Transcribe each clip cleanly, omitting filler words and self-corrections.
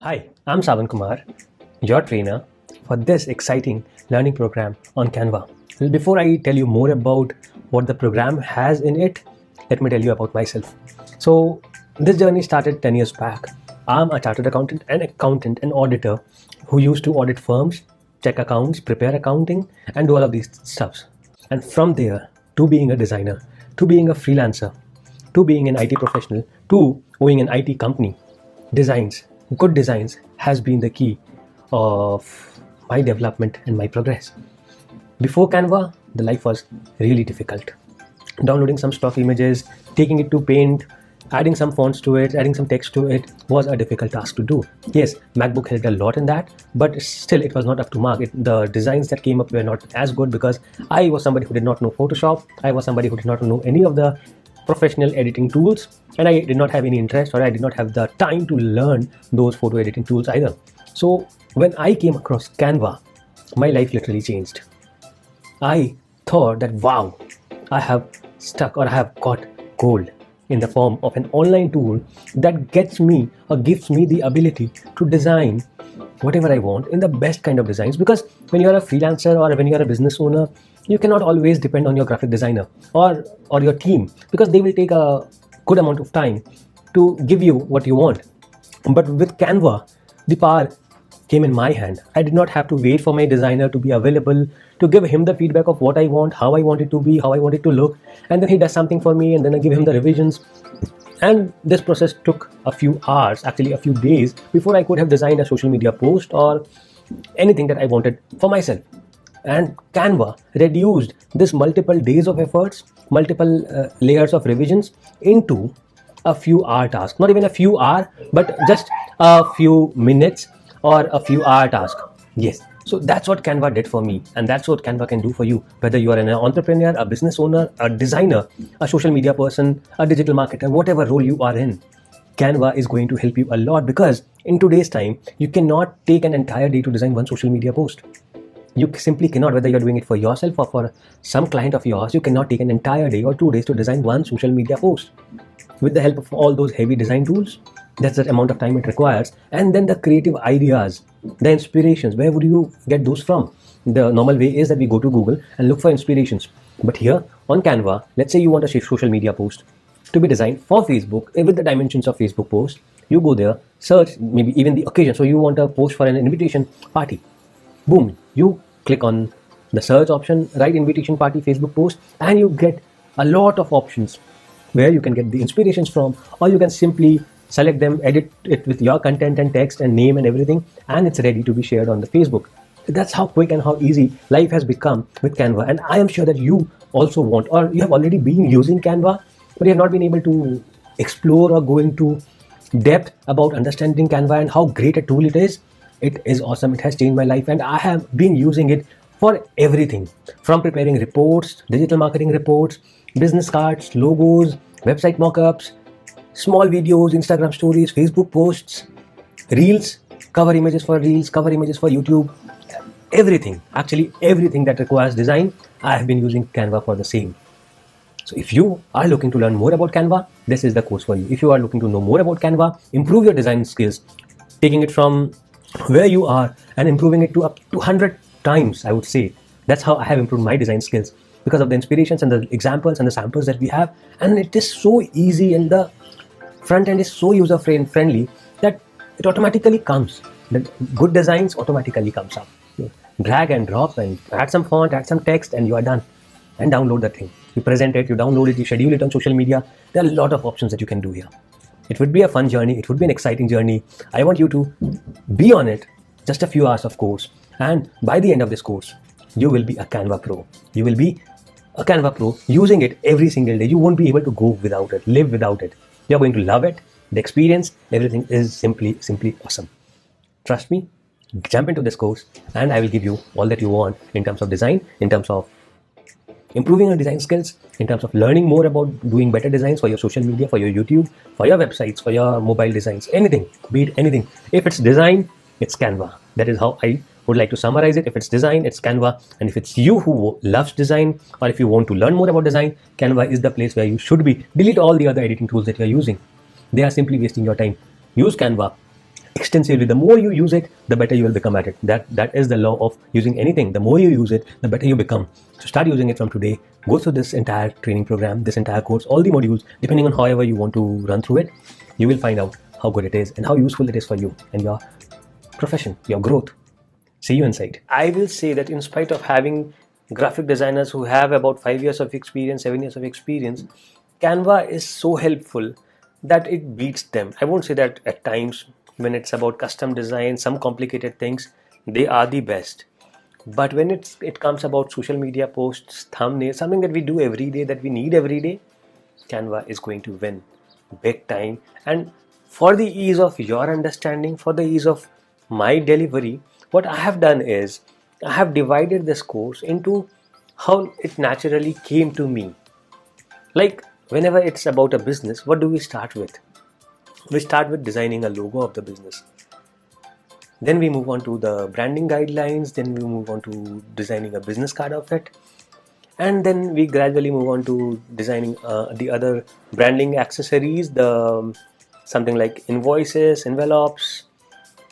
Hi, I'm Savan Kumar, your trainer for this exciting learning program on Canva. Well, before I tell you more about what the program has in it, let me tell you about myself. So, this journey started 10 years back. I'm a chartered accountant and auditor who used to audit firms, check accounts, prepare accounting, and do all of these stuffs. And from there, to being a designer, to being a freelancer, to being an IT professional, to owning an IT company, good designs has been the key of my development and my progress. Before Canva, the life was really difficult. Downloading some stock images, taking it to Paint, adding some fonts to it, adding some text to it was a difficult task to do. Yes, MacBook helped a lot in that, but still it was not up to mark. The designs that came up were not as good because I was somebody who did not know Photoshop. I was somebody who did not know any of the professional editing tools, and I did not have any interest, or I did not have the time to learn those photo editing tools either. So when I came across Canva, my life literally changed. I thought that wow, I have got gold in the form of an online tool that gets me or gives me the ability to design whatever I want in the best kind of designs. Because when you're a freelancer or when you're a business owner, you cannot always depend on your graphic designer or your team, because they will take a good amount of time to give you what you want. But with Canva, the power came in my hand. I did not have to wait for my designer to be available to give him the feedback of what I want, how I want it to be, how I want it to look, and then he does something for me and then I give him the revisions. And this process took a few hours, actually a few days, before I could have designed a social media post or anything that I wanted for myself. And Canva reduced this multiple days of efforts, multiple layers of revisions into a few hour task. Not even a few hour, but just a few minutes or a few hour task. Yes. So that's what Canva did for me, and that's what Canva can do for you. Whether you are an entrepreneur, a business owner, a designer, a social media person, a digital marketer, whatever role you are in, Canva is going to help you a lot, because in today's time, you cannot take an entire day to design one social media post. You simply cannot, whether you're doing it for yourself or for some client of yours, you cannot take an entire day or 2 days to design one social media post. With the help of all those heavy design tools, that's the amount of time it requires. And then the creative ideas, the inspirations, where would you get those from? The normal way is that we go to Google and look for inspirations. But here on Canva, let's say you want a social media post to be designed for Facebook with the dimensions of Facebook post. You go there, search maybe even the occasion. So you want a post for an invitation party. Boom, you click on the search option, write invitation party Facebook post, and you get a lot of options where you can get the inspirations from, or you can simply select them, edit it with your content and text and name and everything, and it's ready to be shared on the Facebook. That's how quick and how easy life has become with Canva. And I am sure that you also want, or you have already been using Canva, but you have not been able to explore or go into depth about understanding Canva and how great a tool it is. It is awesome. It has changed my life, and I have been using it for everything, from preparing reports, digital marketing reports, business cards, logos, website mockups, small videos, Instagram stories, Facebook posts, reels, cover images for reels, cover images for YouTube, everything, actually everything that requires design, I have been using Canva for the same. So if you are looking to learn more about Canva, this is the course for you. If you are looking to know more about Canva, improve your design skills, taking it from where you are and improving it to up to 100 times, I would say. That's how I have improved my design skills, because of the inspirations and the examples and the samples that we have. And it is so easy, and the front end is so user friendly that it automatically comes. The good designs automatically comes up. You drag and drop and add some font, add some text, and you are done. And download the thing. You present it, you download it, you schedule it on social media. There are a lot of options that you can do here. It would be a fun journey. It would be an exciting journey. I want you to be on it. Just a few hours of course. And by the end of this course, you will be a Canva Pro. You will be a Canva Pro using it every single day. You won't be able to go without it, live without it. You're going to love it. The experience, everything is simply awesome. Trust me, jump into this course and I will give you all that you want in terms of design, in terms of improving your design skills, in terms of learning more about doing better designs for your social media, for your YouTube, for your websites, for your mobile designs, anything, be it anything. If it's design, it's Canva. That is how I would like to summarize it. If it's design, it's Canva. And if it's you who loves design, or if you want to learn more about design, Canva is the place where you should be. Delete all the other editing tools that you're using. They are simply wasting your time. Use Canva. extensively. The more you use it, the better you will become at it. That is the law of using anything. The more you use it, the better you become. So start using it from today. Go through this entire training program, this entire course, all the modules, depending on however you want to run through it. You will find out how good it is and how useful it is for you and your profession, your growth. See you inside. I will say that in spite of having graphic designers who have about 5 years of experience, 7 years of experience, Canva is so helpful that it beats them. I won't say that at times when it's about custom design, some complicated things, they are the best. But when it comes about social media posts, thumbnails, something that we do every day, that we need every day, Canva is going to win big time. And for the ease of your understanding, for the ease of my delivery, what I have done is I have divided this course into how it naturally came to me. Like whenever it's about a business, what do we start with? We start with designing a logo of the business. Then we move on to the branding guidelines. Then we move on to designing a business card of it. And then we gradually move on to designing the other branding accessories, the something like invoices, envelopes.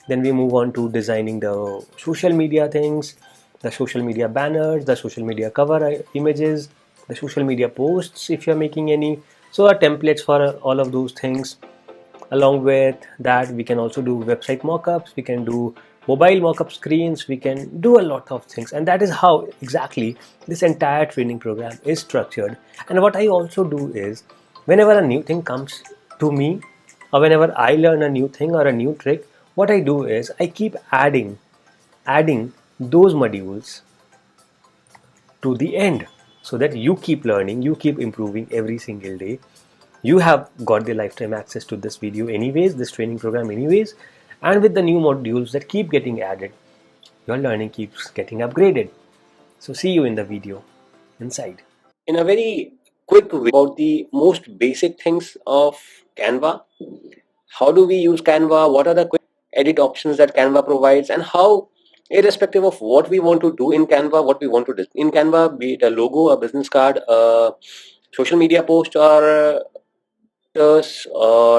Then we move on to designing the social media things, the social media banners, the social media cover images, the social media posts if you're making any. So our templates for all of those things. Along with that, we can also do website mockups, we can do mobile mockup screens, we can do a lot of things. And that is how exactly this entire training program is structured. And what I also do is whenever a new thing comes to me, or whenever I learn a new thing or a new trick, what I do is I keep adding those modules to the end, so that you keep learning, you keep improving every single day. You have got the lifetime access to this video anyways, this training program anyways, and with the new modules that keep getting added, your learning keeps getting upgraded. So see you in the video inside. In a very quick way about the most basic things of Canva. How do we use Canva? What are the quick edit options that Canva provides, and how, irrespective of what we want to do in Canva, what we want to do in Canva, be it a logo, a business card, a social media post, or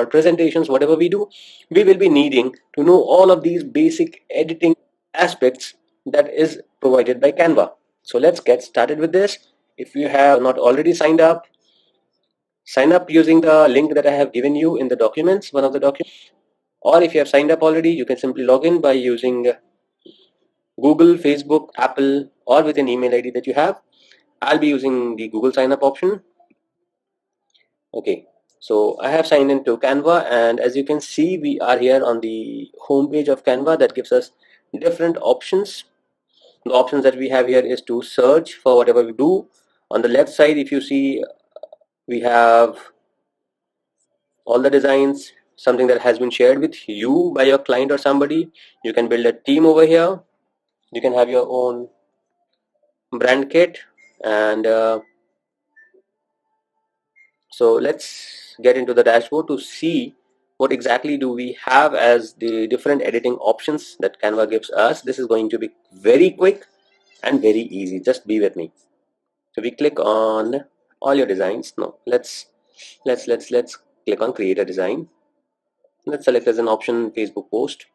presentations, whatever we do, we will be needing to know all of these basic editing aspects that is provided by Canva. So let's get started with this. If you have not already signed up, sign up using the link that I have given you in the documents, one of the documents. Or if you have signed up already, you can simply log in by using Google, Facebook, Apple, or with an email ID that you have. I'll be using the Google sign up option. Okay, so I have signed into Canva, and as you can see, we are here on the home page of Canva. That gives us different options. The options that we have here is to search for whatever we do. On the left side, if you see, we have all the designs, something that has been shared with you by your client or somebody. You can build a team over here. You can have your own brand kit, and so let's get into the dashboard to see what exactly do we have as the different editing options that Canva gives us. This is going to be very quick and very easy. Just be with me. So we click on all your designs. No, let's click on create a design. Let's select as an option Facebook post.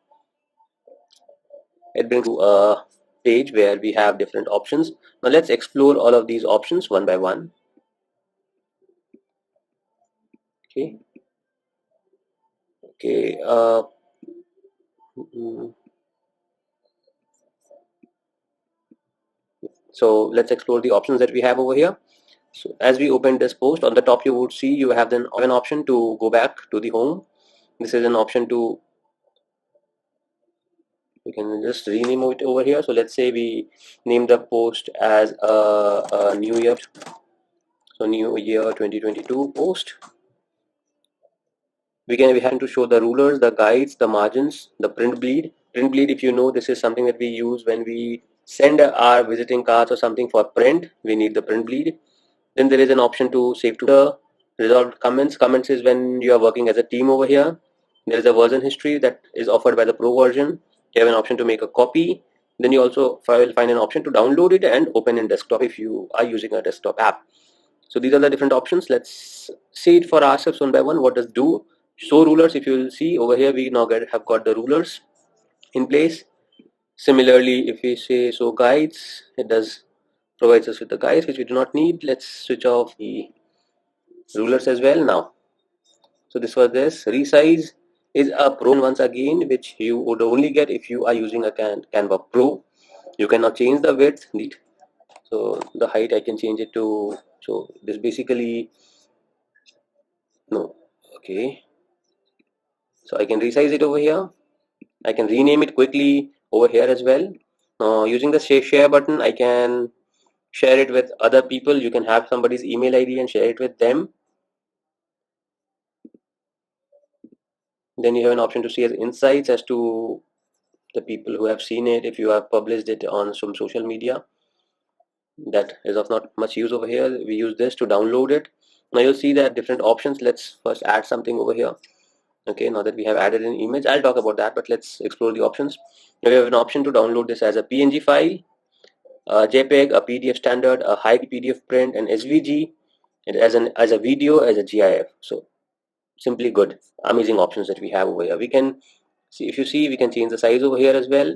It brings to a page where we have different options. Now let's explore all of these options one by one. Okay. Okay. So let's explore the options that we have over here. So as we open this post, on the top you would see you have then an option to go back to the home. This is an option to, we can just rename it over here. So let's say we name the post as a new year, so new year 2022 post. We have to show the rulers, the guides, the margins, the print bleed. Print bleed, if you know, this is something that we use when we send our visiting cards or something for print. We need the print bleed. Then there is an option to save to the resolved comments. Comments is when you are working as a team over here. There is a version history that is offered by the pro version. You have an option to make a copy. Then you also will find an option to download it and open in desktop if you are using a desktop app. So these are the different options. Let's see it for ourselves one by one. What does do show rulers. If you will see over here, we now have got the rulers in place. Similarly, if we say show guides, it does provides us with the guides which we do not need. Let's switch off the rulers as well now. So this was this. Resize is a pro once again, which you would only get if you are using a Canva Pro. You cannot change the width. So the height I can change it to. So this basically no. Okay. So I can resize it over here. I can rename it quickly over here as well. Using the share button, I can share it with other people. You can have somebody's email ID and share it with them. Then you have an option to see as insights as to the people who have seen it. If you have published it on some social media, that is of not much use over here. We use this to download it. Now you'll see that different options. Let's first add something over here. Okay, now that we have added an image, I'll talk about that, but let's explore the options. Now we have an option to download this as a PNG file, a JPEG, a PDF standard, a high PDF print, an SVG, and as a video, as a GIF. So simply good, amazing options that we have over here. We can see, if you see, we can change the size over here as well.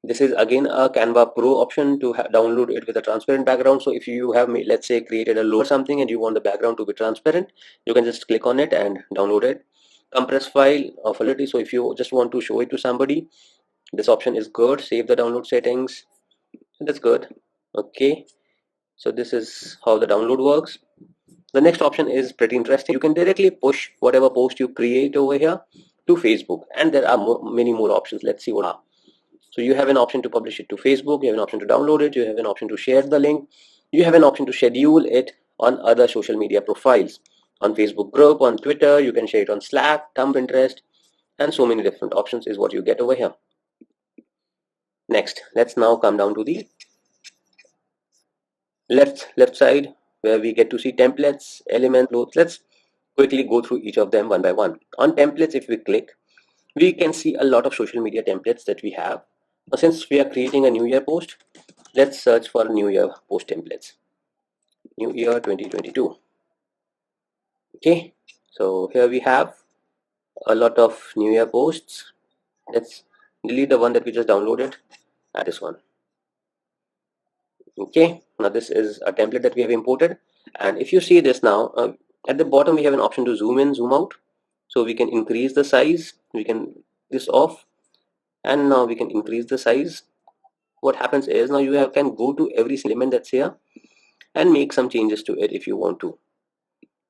This is again a Canva Pro option to download it with a transparent background. So if you have, let's say, created a logo or something and you want the background to be transparent, you can just click on it and download it. Compress file of quality. So if you just want to show it to somebody, this option is good. Save the download settings. That's good. Okay. So this is how the download works. The next option is pretty interesting. You can directly push whatever post you create over here to Facebook, and there are many more options. Let's see what are. So you have an option to publish it to Facebook, you have an option to download it, you have an option to share the link, you have an option to schedule it on other social media profiles, on Facebook group, on Twitter, you can share it on Slack, Tumblr, Pinterest, and so many different options is what you get over here. Next, let's now come down to the left side where we get to see templates, elements, flows. Let's quickly go through each of them one by one. On templates, if we click, we can see a lot of social media templates that we have. Now, since we are creating a New Year post, let's search for New Year post templates. New Year 2022. Okay, so here we have a lot of New Year posts. Let's delete the one that we just downloaded, add this one. Okay, now this is a template that we have imported, and if you see this now, at the bottom we have an option to zoom in, zoom out. So we can increase the size, we can this off, and now we can increase the size. What happens is now you can go to every element that's here and make some changes to it if you want to.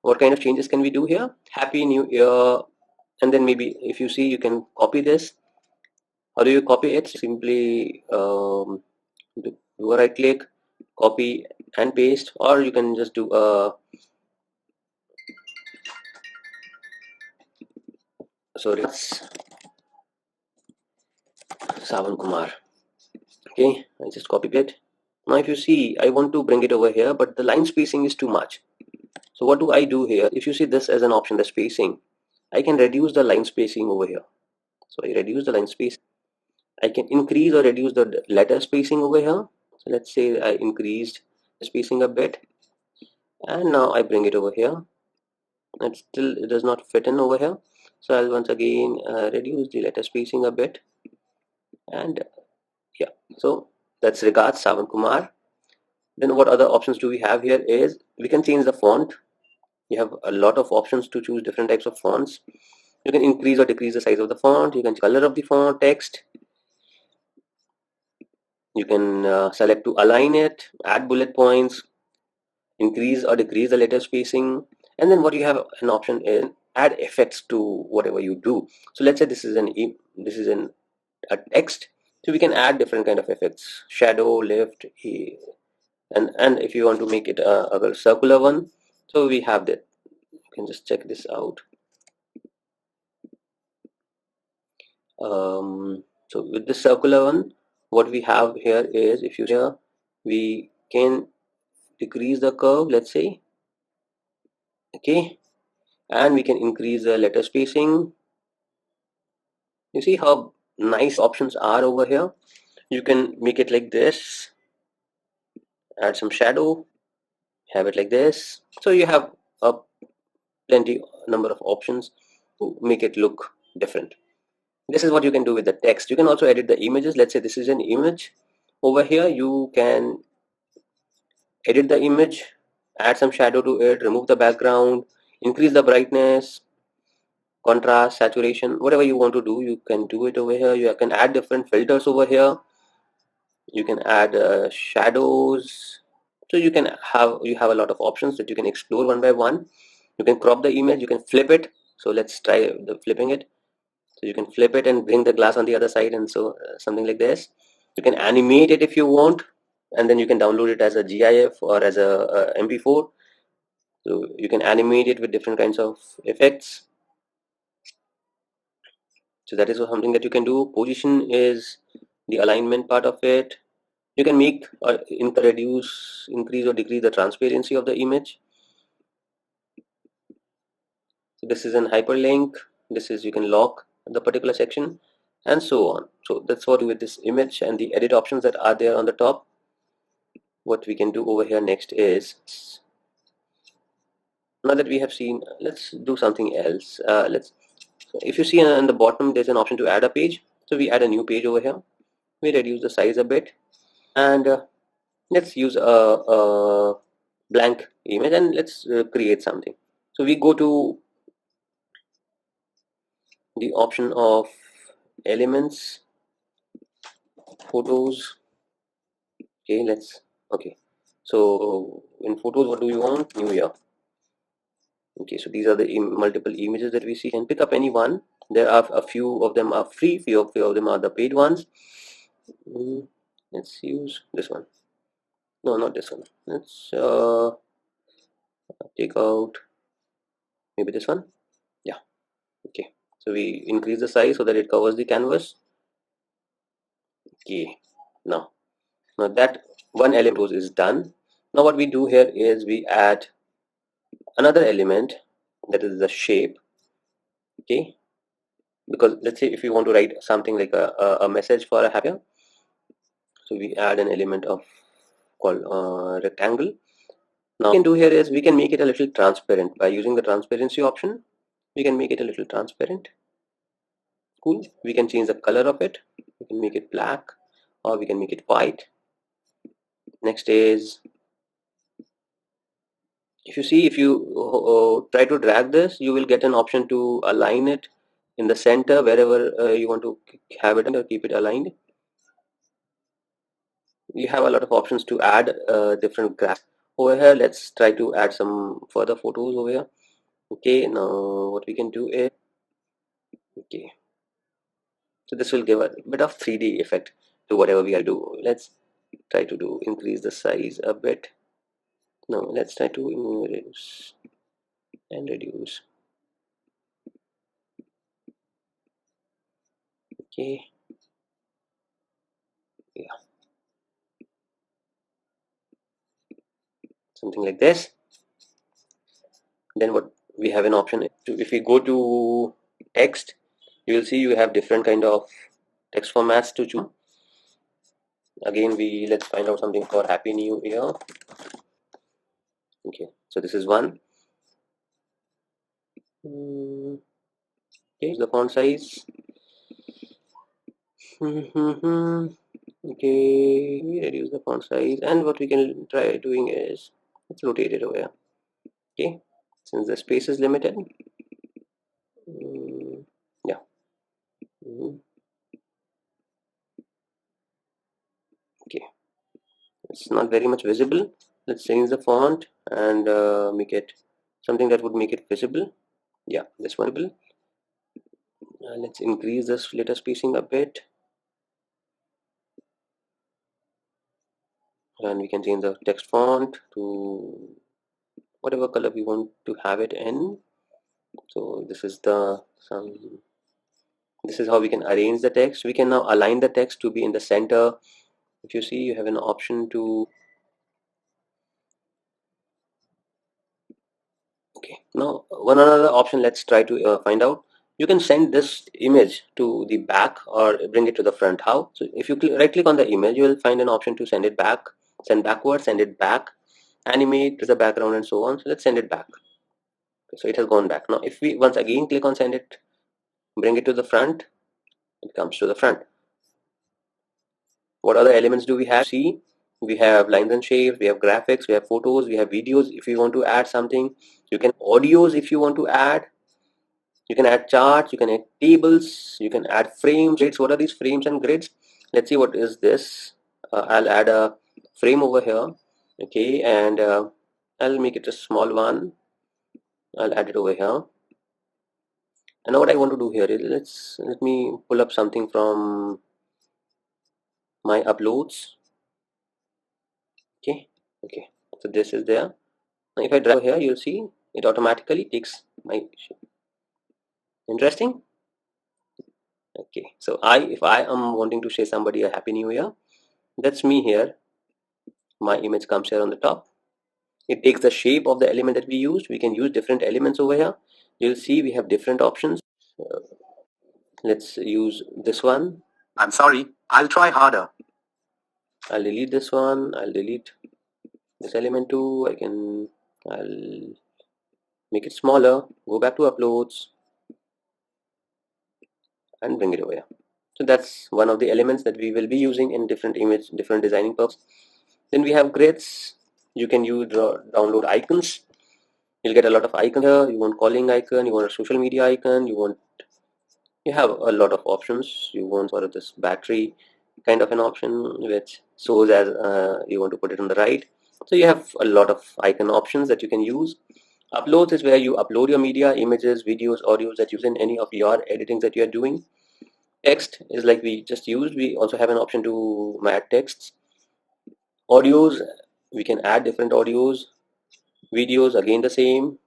What kind of changes can we do here? Happy New Year, and then maybe if you see, you can copy this. How do you copy it? Simply do a right click, copy and paste, or you can just do a sorry, it's Savan Kumar. Okay, I just copied it. Now if you see, I want to bring it over here, but the line spacing is too much. So what do I do here? If you see this as an option, the spacing, I can reduce the line spacing over here. So I reduce the line space. I can increase or reduce the letter spacing over here. So let's say I increased the spacing a bit, and now I bring it over here. And still it does not fit in over here. So I'll once again reduce the letter spacing a bit, and yeah. So that's regards Savan Kumar. Then what other options do we have here is we can change the font. You have a lot of options to choose different types of fonts. You can increase or decrease the size of the font. You can color of the font, text. You can select to align it, add bullet points, increase or decrease the letter spacing. And then what you have an option is add effects to whatever you do. So let's say this is a text. So we can add different kind of effects, shadow, lift, and if you want to make it a circular one, so we have that. You can just check this out. So with the circular one, what we have here is, if you here, we can decrease the curve, let's say, okay, and we can increase the letter spacing. You see how nice options are over here. You can make it like this, add some shadow, have it like this. So you have a plenty number of options to make it look different. This is what you can do with the text. You can also edit the images. Let's say this is an image. Over here you can edit the image, add some shadow to it, remove the background, increase the brightness, contrast, saturation, whatever you want to do, you can do it over here. You can add different filters over here. You can add shadows. So you have a lot of options that you can explore one by one. You can crop the image, you can flip it. So let's try the flipping it. So you can flip it and bring the glass on the other side, and so something like this. You can animate it if you want, and then you can download it as a GIF or as a MP4. So you can animate it with different kinds of effects. So that is something that you can do. Position is the alignment part of it. You can make or increase or decrease the transparency of the image. So this is an hyperlink. This is, you can lock the particular section, and so on. So that's what with this image and the edit options that are there on the top. What we can do over here next is, now that we have seen, let's do something else. If you see on the bottom, there's an option to add a page. So we add a new page over here. We reduce the size a bit, and let's use a blank image, and let's create something. So we go to the option of elements, photos. Okay, so in photos, what do we want? New Year. Okay, so these are the multiple images that we see, and pick up any one. There are a few of them are free, few of them are the paid ones. Let's use this one. No, not this one. Let's take out maybe this one. Yeah. Okay, so we increase the size so that it covers the canvas. Okay, now that one element is done. Now what we do here is we add another element, that is the shape. Okay, because let's say if you want to write something like a message for a happy, so we add an element of called rectangle. Now what we can do here is we can make it a little transparent by using the transparency option. We can make it a little transparent. Cool. We can change the color of it. We can make it black, or we can make it white. Next is, if you try to drag this, you will get an option to align it in the center wherever you want to have it or keep it aligned. You have a lot of options to add different graphs over here. Let's try to add some further photos over here. Okay, now what we can do is, okay, so this will give a bit of 3D effect to whatever we are doing. Let's try to increase the size a bit. Now let's try to reduce and reduce. Okay, yeah, something like this. Then what we have an option to, if we go to text, you will see you have different kind of text formats to choose. Again, let's find out something for Happy New Year. Okay, so this is one. Okay, the font size. Okay, we reduce the font size, and what we can try doing is, let's rotate it over here. Okay, since the space is limited. Yeah. Okay, it's not very much visible. Let's change the font and make it something that would make it visible. Yeah, this one. Let's increase this letter spacing a bit, and we can change the text font to whatever color we want to have it in. So this is this is how we can arrange the text. We can now align the text to be in the center. If you see, you have an option to, okay, now one another option, let's try to find out. You can send this image to the back or bring it to the front. How? So if you right click on the image, you will find an option to send it back, send backward, send it back, animate to the background, and so on. So let's send it back. So it has gone back. Now if we once again click on send it, bring it to the front, it comes to the front. What other elements do we have? See, we have lines and shapes, we have graphics, we have photos, we have videos. If you want to add something, you can audios. If you want to add, you can add charts, you can add tables, you can add frames, grids. What are these frames and grids? Let's see what is this. I'll add a frame over here. Okay, and I'll make it a small one. I'll add it over here. And now what I want to do here is let me pull up something from my uploads. Okay, so this is there. Now if I drag here, you'll see it automatically takes my interesting. Okay, so if I am wanting to say somebody a happy new year, that's me here. My image comes here on the top. It takes the shape of the element that we used. We can use different elements over here. You'll see we have different options. Let's use this one. I'm sorry, I'll try harder. I'll delete this one. I'll delete this element too. I'll make it smaller. Go back to uploads and bring it over here. So that's one of the elements that we will be using in different designing purposes. Then we have grids. You can download icons. You'll get a lot of icons here. You want calling icon, you want a social media icon, you have a lot of options. You want sort of this battery kind of an option which shows as you want to put it on the right. So you have a lot of icon options that you can use. Uploads is where you upload your media, images, videos, audios that you use in any of your editings that you are doing. Text is like we just used. We also have an option to add texts. Audios, we can add different audios. Videos, again the same.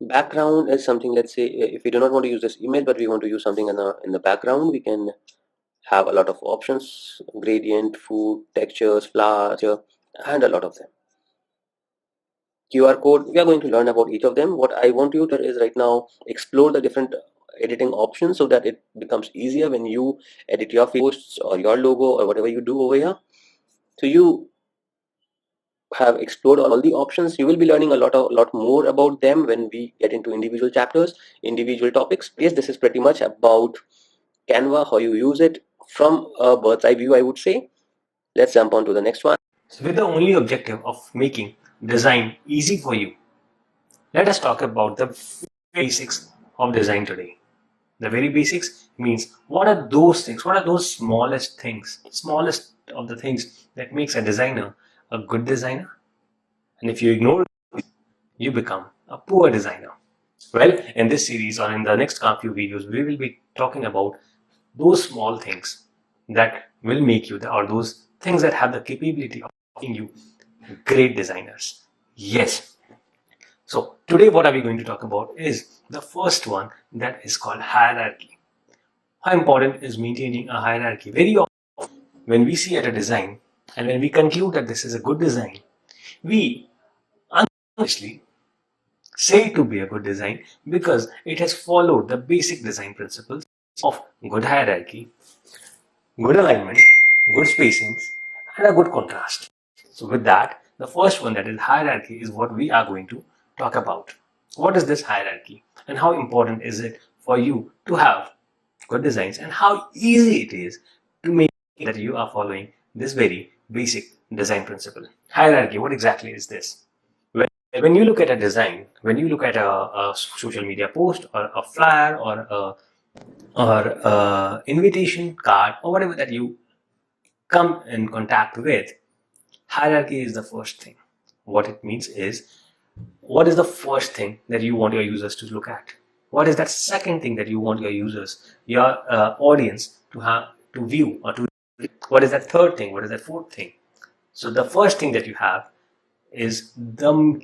Background is something, let's say if we do not want to use this image but we want to use something in the background, we can have a lot of options: gradient, food, textures, flowers, and a lot of them. QR code, we are going to learn about each of them. What I want you to do is right now explore the different editing options so that it becomes easier when you edit your posts or your logo or whatever you do over here. So you have explored all the options. You will be learning a lot more about them when we get into individual chapters, individual topics. Yes, this is pretty much about Canva, how you use it from a bird's eye view, I would say. Let's jump on to the next one. So with the only objective of making design easy for you, let us talk about the basics of design today. The very basics means what are those things, what are those smallest things, smallest of the things that makes a designer a good designer? And if you ignore it, you become a poor designer. Well, in this series or in the next few videos, we will be talking about those small things that will make you, or those things that have the capability of making you great designers. Yes. So today what are we going to talk about is the first one, that is called hierarchy. How important is maintaining a hierarchy? Very often when we see at a design and when we conclude that this is a good design, we unconsciously say it to be a good design because it has followed the basic design principles of good hierarchy, good alignment, good spacings, and a good contrast. So with that, the first one, that is hierarchy, is what we are going to talk about. What is this hierarchy and how important is it for you to have good designs, and how easy it is to make that you are following this very basic design principle. Hierarchy, what exactly is this? When you look at a design, when you look at a social media post or a flyer or a invitation card or whatever that you come in contact with, hierarchy is the first thing. What it means is, what is the first thing that you want your users to look at? What is that second thing that you want your users, your audience to view or to? What is that third thing? What is that fourth thing? So the first thing that you have is the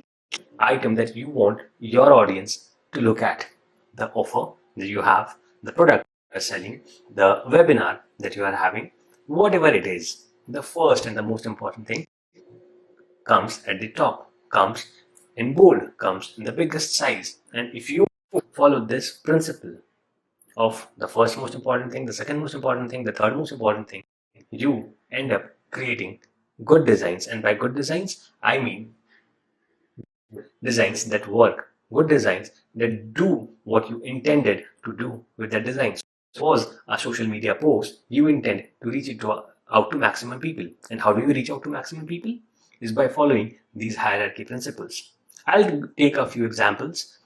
item that you want your audience to look at. The offer that you have, the product you are selling, the webinar that you are having, whatever it is, the first and the most important thing comes at the top, comes in bold, comes in the biggest size. And if you follow this principle of the first most important thing, the second most important thing, the third most important thing, you end up creating good designs. And by good designs, I mean designs that work, good designs that do what you intended to do with that design. Suppose a social media post, you intend to reach it out to maximum people. And how do you reach out to maximum people? Is by following these hierarchy principles. I'll take a few examples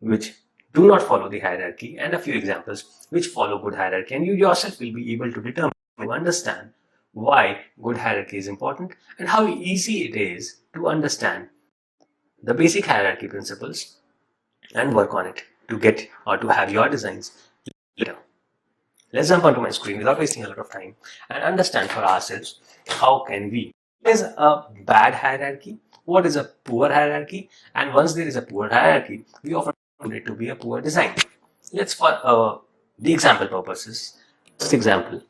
which do not follow the hierarchy and a few examples which follow good hierarchy, and you yourself will be able to determine, to understand why good hierarchy is important and how easy it is to understand the basic hierarchy principles and work on it to get or to have your designs later. Let's jump onto my screen without wasting a lot of time and understand for ourselves how can we. What is a bad hierarchy? What is a poor hierarchy? And once there is a poor hierarchy, we often find it to be a poor design. Let's for the example purposes. First example,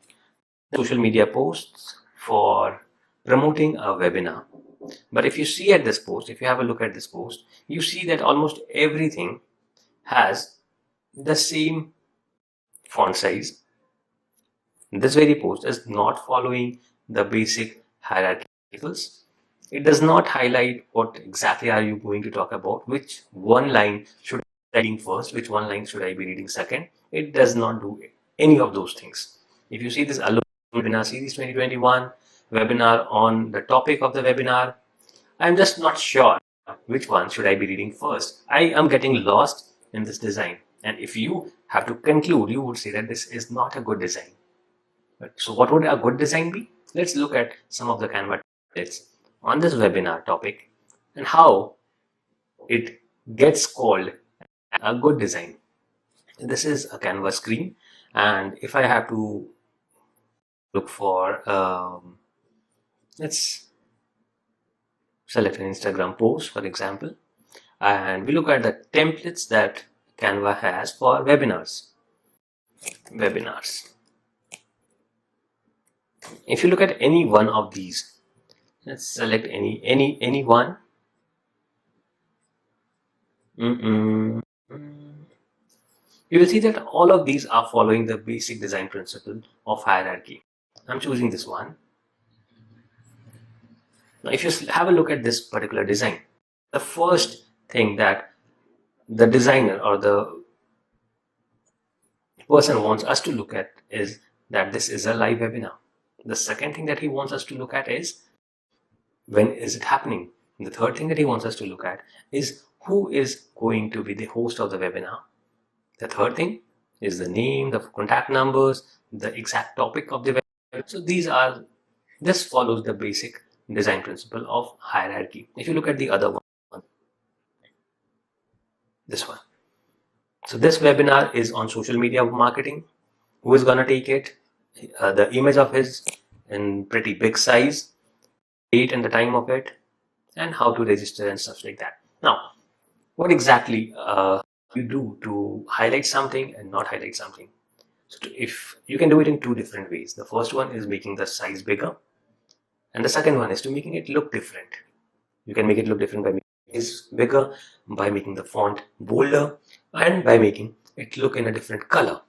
social media posts for promoting a webinar. But if you see at this post, if you have a look at this post, you see that almost everything has the same font size. This very post is not following the basic hierarchy principles. It does not highlight what exactly are you going to talk about, which one line should I be reading first, which one line should I be reading second. It does not do any of those things. If you see this alumni webinar series 2021 webinar on the topic of the webinar, I'm just not sure which one should I be reading first. I am getting lost in this design. And if you have to conclude, you would say that this is not a good design. So what would a good design be? Let's look at some of the Canva templates on this webinar topic and how it gets called a good design. This is a Canva screen, and if I have to look for, let's select an Instagram post, for example, and we look at the templates that Canva has for webinars. If you look at any one of these, let's select any one. You will see that all of these are following the basic design principle of hierarchy. I'm choosing this one. Now, if you have a look at this particular design, the first thing that the designer or the person wants us to look at is that this is a live webinar. The second thing that he wants us to look at is when is it happening. And the third thing that he wants us to look at is who is going to be the host of the webinar. The third thing is the name, the contact numbers, the exact topic of the webinar. So this follows the basic design principle of hierarchy. If you look at the other one, this one. So this webinar is on social media marketing. Who is gonna take it? The image of his in pretty big size, date and the time of it, and how to register and stuff like that. Now, what exactly you do to highlight something and not highlight something? So if you can do it in two different ways. The first one is making the size bigger, and the second one is to making it look different. You can make it look different by making it bigger, by making the font bolder, and by making it look in a different color.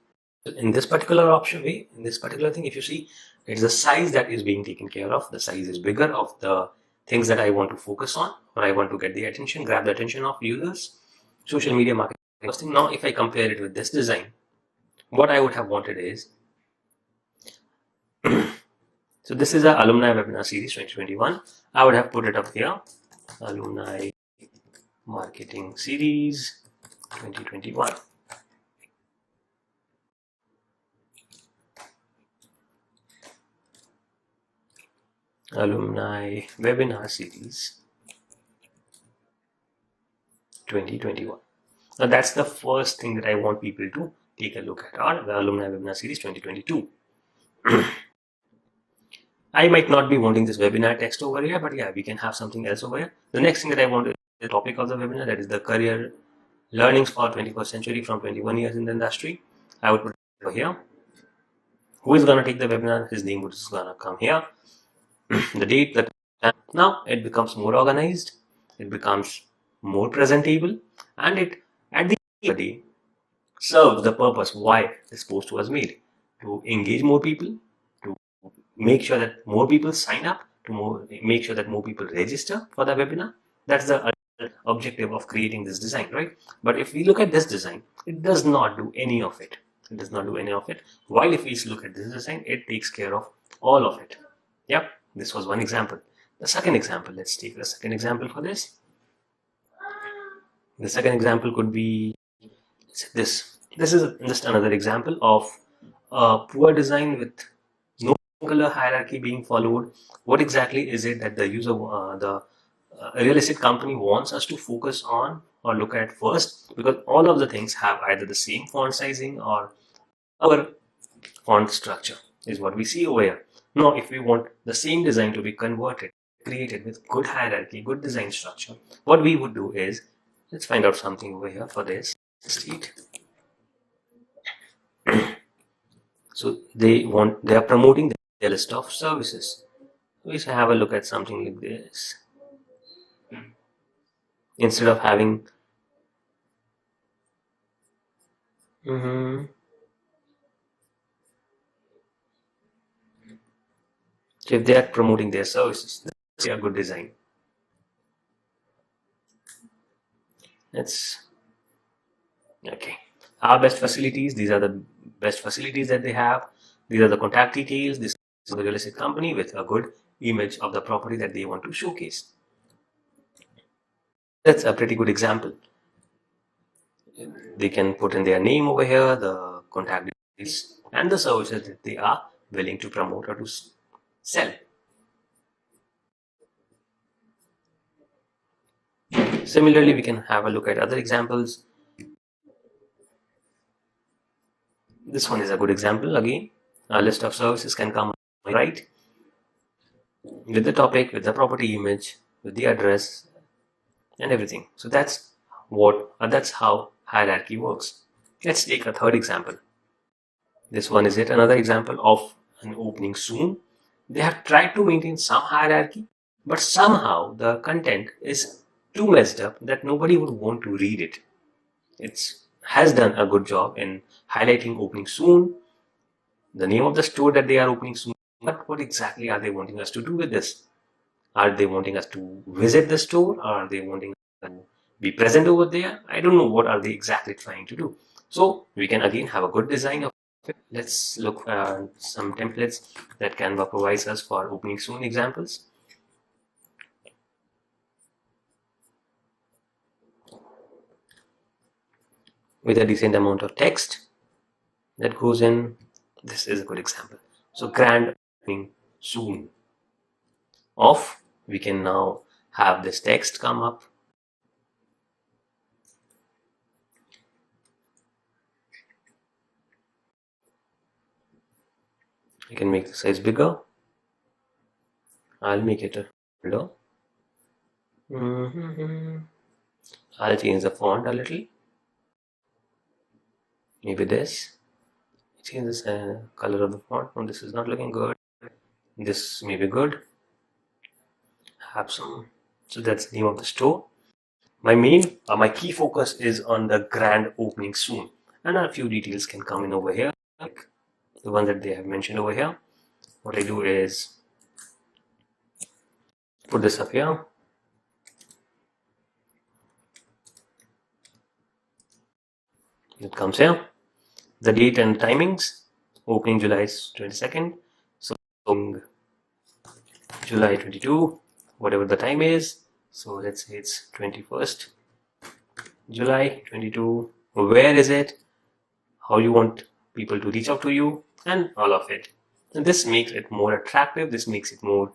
In this particular option way, in this particular thing, if you see, it's the size that is being taken care of. The size is bigger of the things that I want to focus on, or I want to get the attention, grab the attention of users. Social media marketing. Now, if I compare it with this design, what I would have wanted is, so this is our alumni webinar series 2021. I would have put it up here, alumni marketing series 2021. Alumni webinar series 2021. Now that's the first thing that I want people to take a look at, or the alumni webinar series 2022. I might not be wanting this webinar text over here, but yeah, we can have something else over here. The next thing that I want is the topic of the webinar, that is the career learnings for 21st century from 21 years in the industry. I would put it over here. Who is going to take the webinar? His name is going to come here. The date, the time. Now it becomes more organized, it becomes more presentable, and it at the end of the day serves the purpose why this post was made, to engage more people, to make sure that more people sign up, to make sure that more people register for the webinar. That's the objective of creating this design, right? But if we look at this design, it does not do any of it. It does not do any of it. While if we look at this design, it takes care of all of it. Yep, this was one example. The second example, let's take the second example for this. The second example could be this. This is just another example of a poor design with no color hierarchy being followed. What exactly is it that the user, the real estate company wants us to focus on or look at first? Because all of the things have either the same font sizing or our font structure is what we see over here. Now, if we want the same design to be created with good hierarchy, good design structure, what we would do is, let's find out something over here for this state. So they are promoting their list of services. We should have a look at something like this. Instead of having so if they are promoting their services, that's a good design. That's okay. Our best facilities, these are the best facilities that they have. These are the contact details. This is the real estate company with a good image of the property that they want to showcase. That's a pretty good example. They can put in their name over here, the contact details, and the services that they are willing to promote or to sell. Similarly, we can have a look at other examples. This one is a good example. Again, a list of services can come right with the topic, with the property image, with the address, and everything. So that's how hierarchy works. Let's take a third example. This one is yet another example of an opening soon. They have tried to maintain some hierarchy, but somehow the content is too messed up that nobody would want to read it. It has done a good job in highlighting opening soon, the name of the store that they are opening soon, but what exactly are they wanting us to do with this? Are they wanting us to visit the store? Or are they wanting us to be present over there? I don't know what are they exactly trying to do. So we can again have a good design of it. Let's look at some templates that Canva provides us for opening soon examples. With a decent amount of text that goes in, this is a good example. So grand opening soon of, we can now have this text come up. I can make the size bigger. I'll make it a below. I'll change the font a little. Maybe this. Change the color of the font. No, this is not looking good. This may be good. Have some. So that's the name of the store. My key focus is on the grand opening soon, and a few details can come in over here, like the one that they have mentioned over here. What I do is put this up here. It comes here. The date and timings. Opening July 22nd. So July 22, whatever the time is. So let's say it's 21st July 22. Where is it? How you want people to reach out to you, and all of it. And this makes it more attractive. This makes it more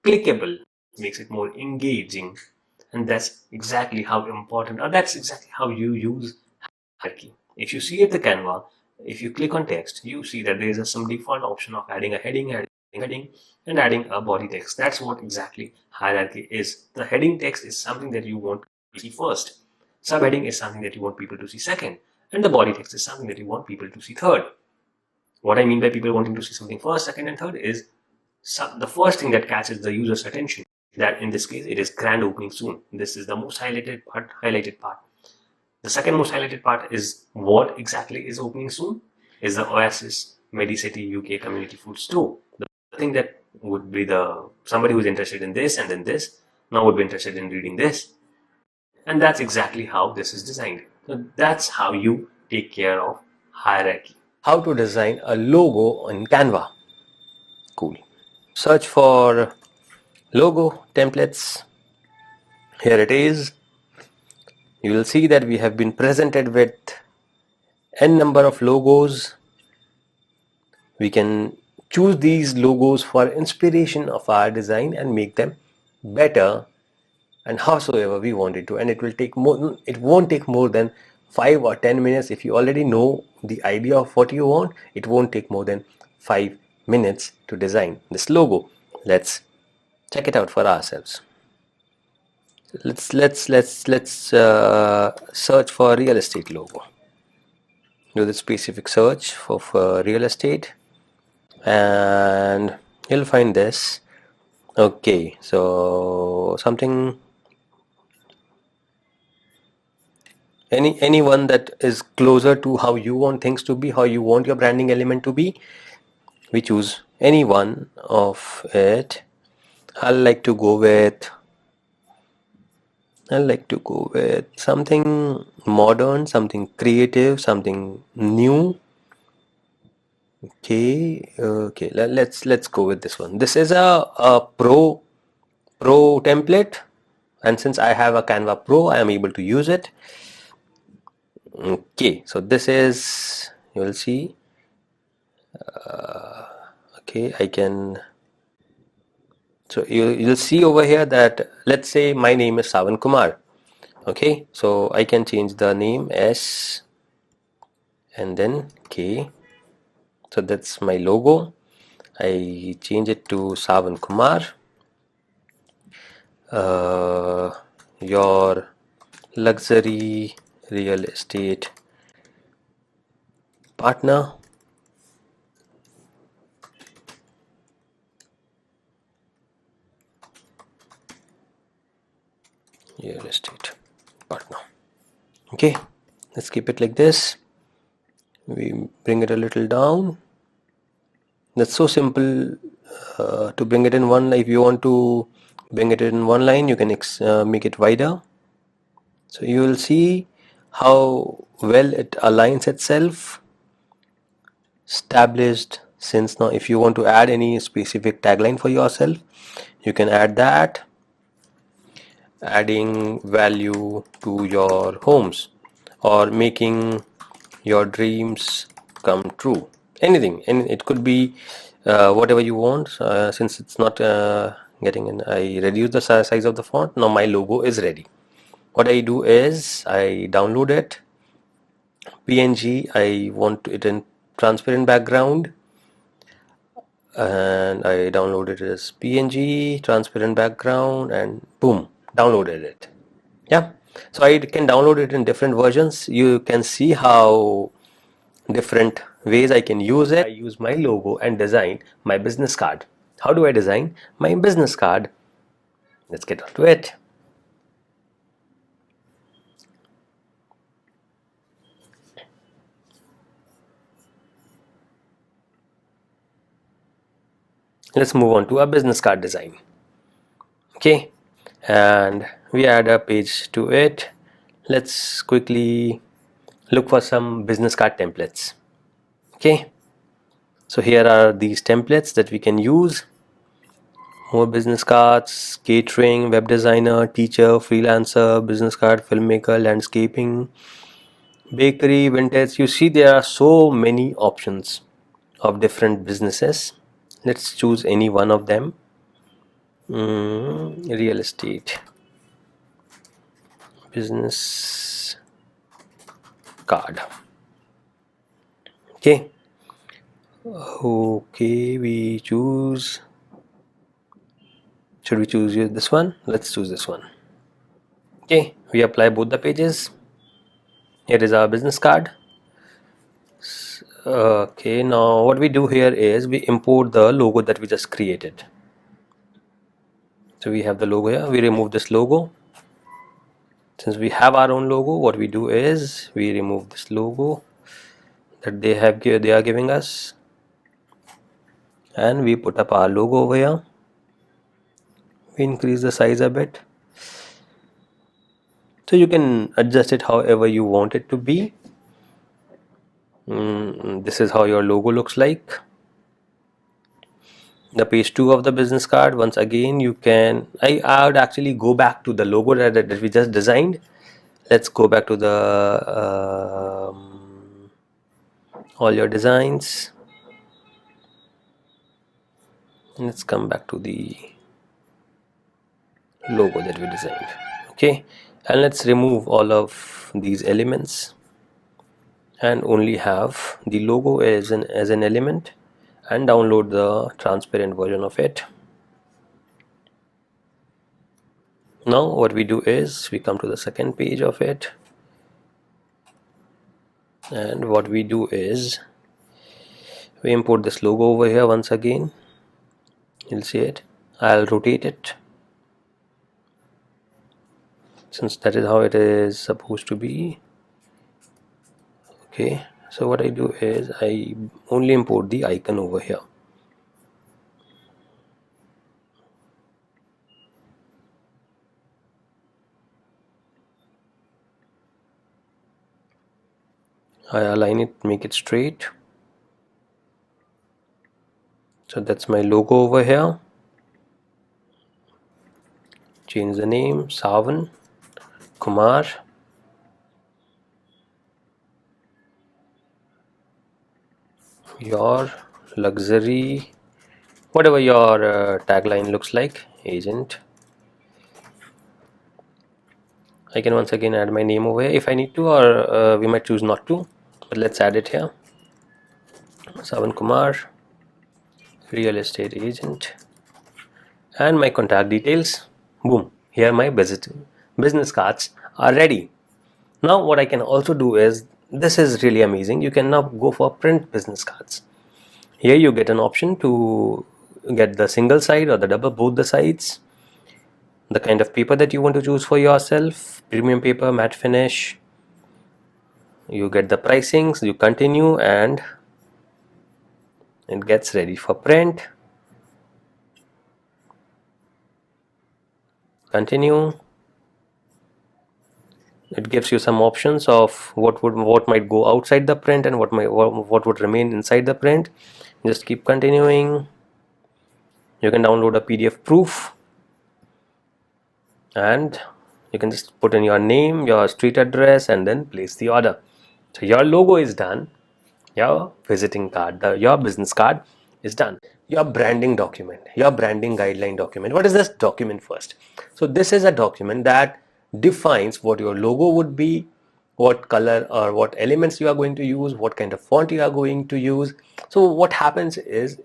clickable. Makes it more engaging. And that's exactly how important, or that's exactly how you use hierarchy. If you see at the Canva, if you click on text, you see that there is some default option of adding a heading, and adding a body text. That's what exactly hierarchy is. The heading text is something that you want to see first. Subheading is something that you want people to see second. And the body text is something that you want people to see third. What I mean by people wanting to see something first, second, and third is the first thing that catches the user's attention. That in this case, it is grand opening soon. This is the most highlighted part. The second most highlighted part is what exactly is opening soon is the Oasis Medicity UK Community Food Store. The thing that would be somebody who's interested in this and then this now would be interested in reading this. And that's exactly how this is designed. So that's how you take care of hierarchy. How to design a logo in Canva. Cool. Search for logo templates. Here it is. You will see that we have been presented with n number of logos. We can choose these logos for inspiration of our design and make them better and howsoever we want it to, and it won't take more than 5 or 10 minutes. If you already know the idea of what you want, it won't take more than 5 minutes to design this logo. Let's check it out for ourselves. Let's search for real estate logo. Do the specific search for real estate and you'll find this. Okay, so something, anyone that is closer to how you want things to be, how you want your branding element to be. We choose any one of it. I like to go with something modern, something creative, something new. Okay, let's go with this one. This is a pro template, and since I have a Canva Pro, I am able to use it. Okay, so this is, you will see. Okay, I can, so you'll see over here that, let's say my name is Savan Kumar. Okay, so I can change the name S and then K. So that's my logo. I change it to Savan Kumar, your luxury real estate partner. Real estate partner. Okay, let's keep it like this. We bring it a little down. That's so simple to bring it in one. If you want to bring it in one line, you can make it wider. So you will see how well it aligns itself. Established. Since now, if you want to add any specific tagline for yourself, you can add that. Adding value to your homes or making your dreams come true. Anything, and it could be whatever you want. Since it's not getting in, I reduce the size of the font. Now my logo is ready. What I do is I download it, PNG. I want it in transparent background, and I downloaded it as PNG, transparent background, and boom, downloaded it. Yeah, so I can download it in different versions. You can see how different ways I can use it. I use my logo and design my business card. How do I design my business card? Let's get on to it. Let's move on to a business card design. Okay, and we add a page to it. Let's quickly look for some business card templates. Okay, so here are these templates that we can use. More business cards, catering, web designer, teacher, freelancer, business card, filmmaker, landscaping, bakery, vintage. You see there are so many options of different businesses. Let's choose any one of them. Real estate business card. Okay, we choose, should we choose this one? Let's choose this one. Okay, we apply both the pages. Here is our business card. Okay, now what we do here is we import the logo that we just created. So we have the logo here. We remove this logo. Since we have our own logo, what we do is we remove this logo that they are giving us, and we put up our logo over here. We increase the size a bit. So you can adjust it however you want it to be. This is how your logo looks like. The page 2 of the business card, once again you can, I would actually go back to the logo that we just designed. Let's go back to the all your designs. Let's come back to the logo that we designed. Okay, and let's remove all of these elements and only have the logo as an element, and download the transparent version of it. Now what we do is we come to the second page of it, and what we do is we import this logo over here. Once again, you'll see it. I'll rotate it, since that is how it is supposed to be. Okay, so what I do is I only import the icon over here. I align it, make it straight. So that's my logo over here. Change the name, Savan Kumar. Your luxury, whatever your tagline looks like, agent. I can once again add my name over here if I need to, or we might choose not to, but let's add it here. Savan Kumar, real estate agent, and my contact details. Boom, here my business cards are ready. Now what I can also do is, this is really amazing, you can now go for print business cards. Here you get an option to get the single side or the double, both the sides, the kind of paper that you want to choose for yourself, premium paper, matte finish. You get the pricings, you continue, and it gets ready for print. Continue. It gives you some options of what might go outside the print and what would remain inside the print. Just keep continuing. You can download a PDF proof, and you can just put in your name, your street address, and then place the order. So your logo is done, your visiting card, your business card is done. Your branding document, your branding guideline document. What is this document first? So this is a document that defines what your logo would be, what color or what elements you are going to use, what kind of font you are going to use. So what happens is,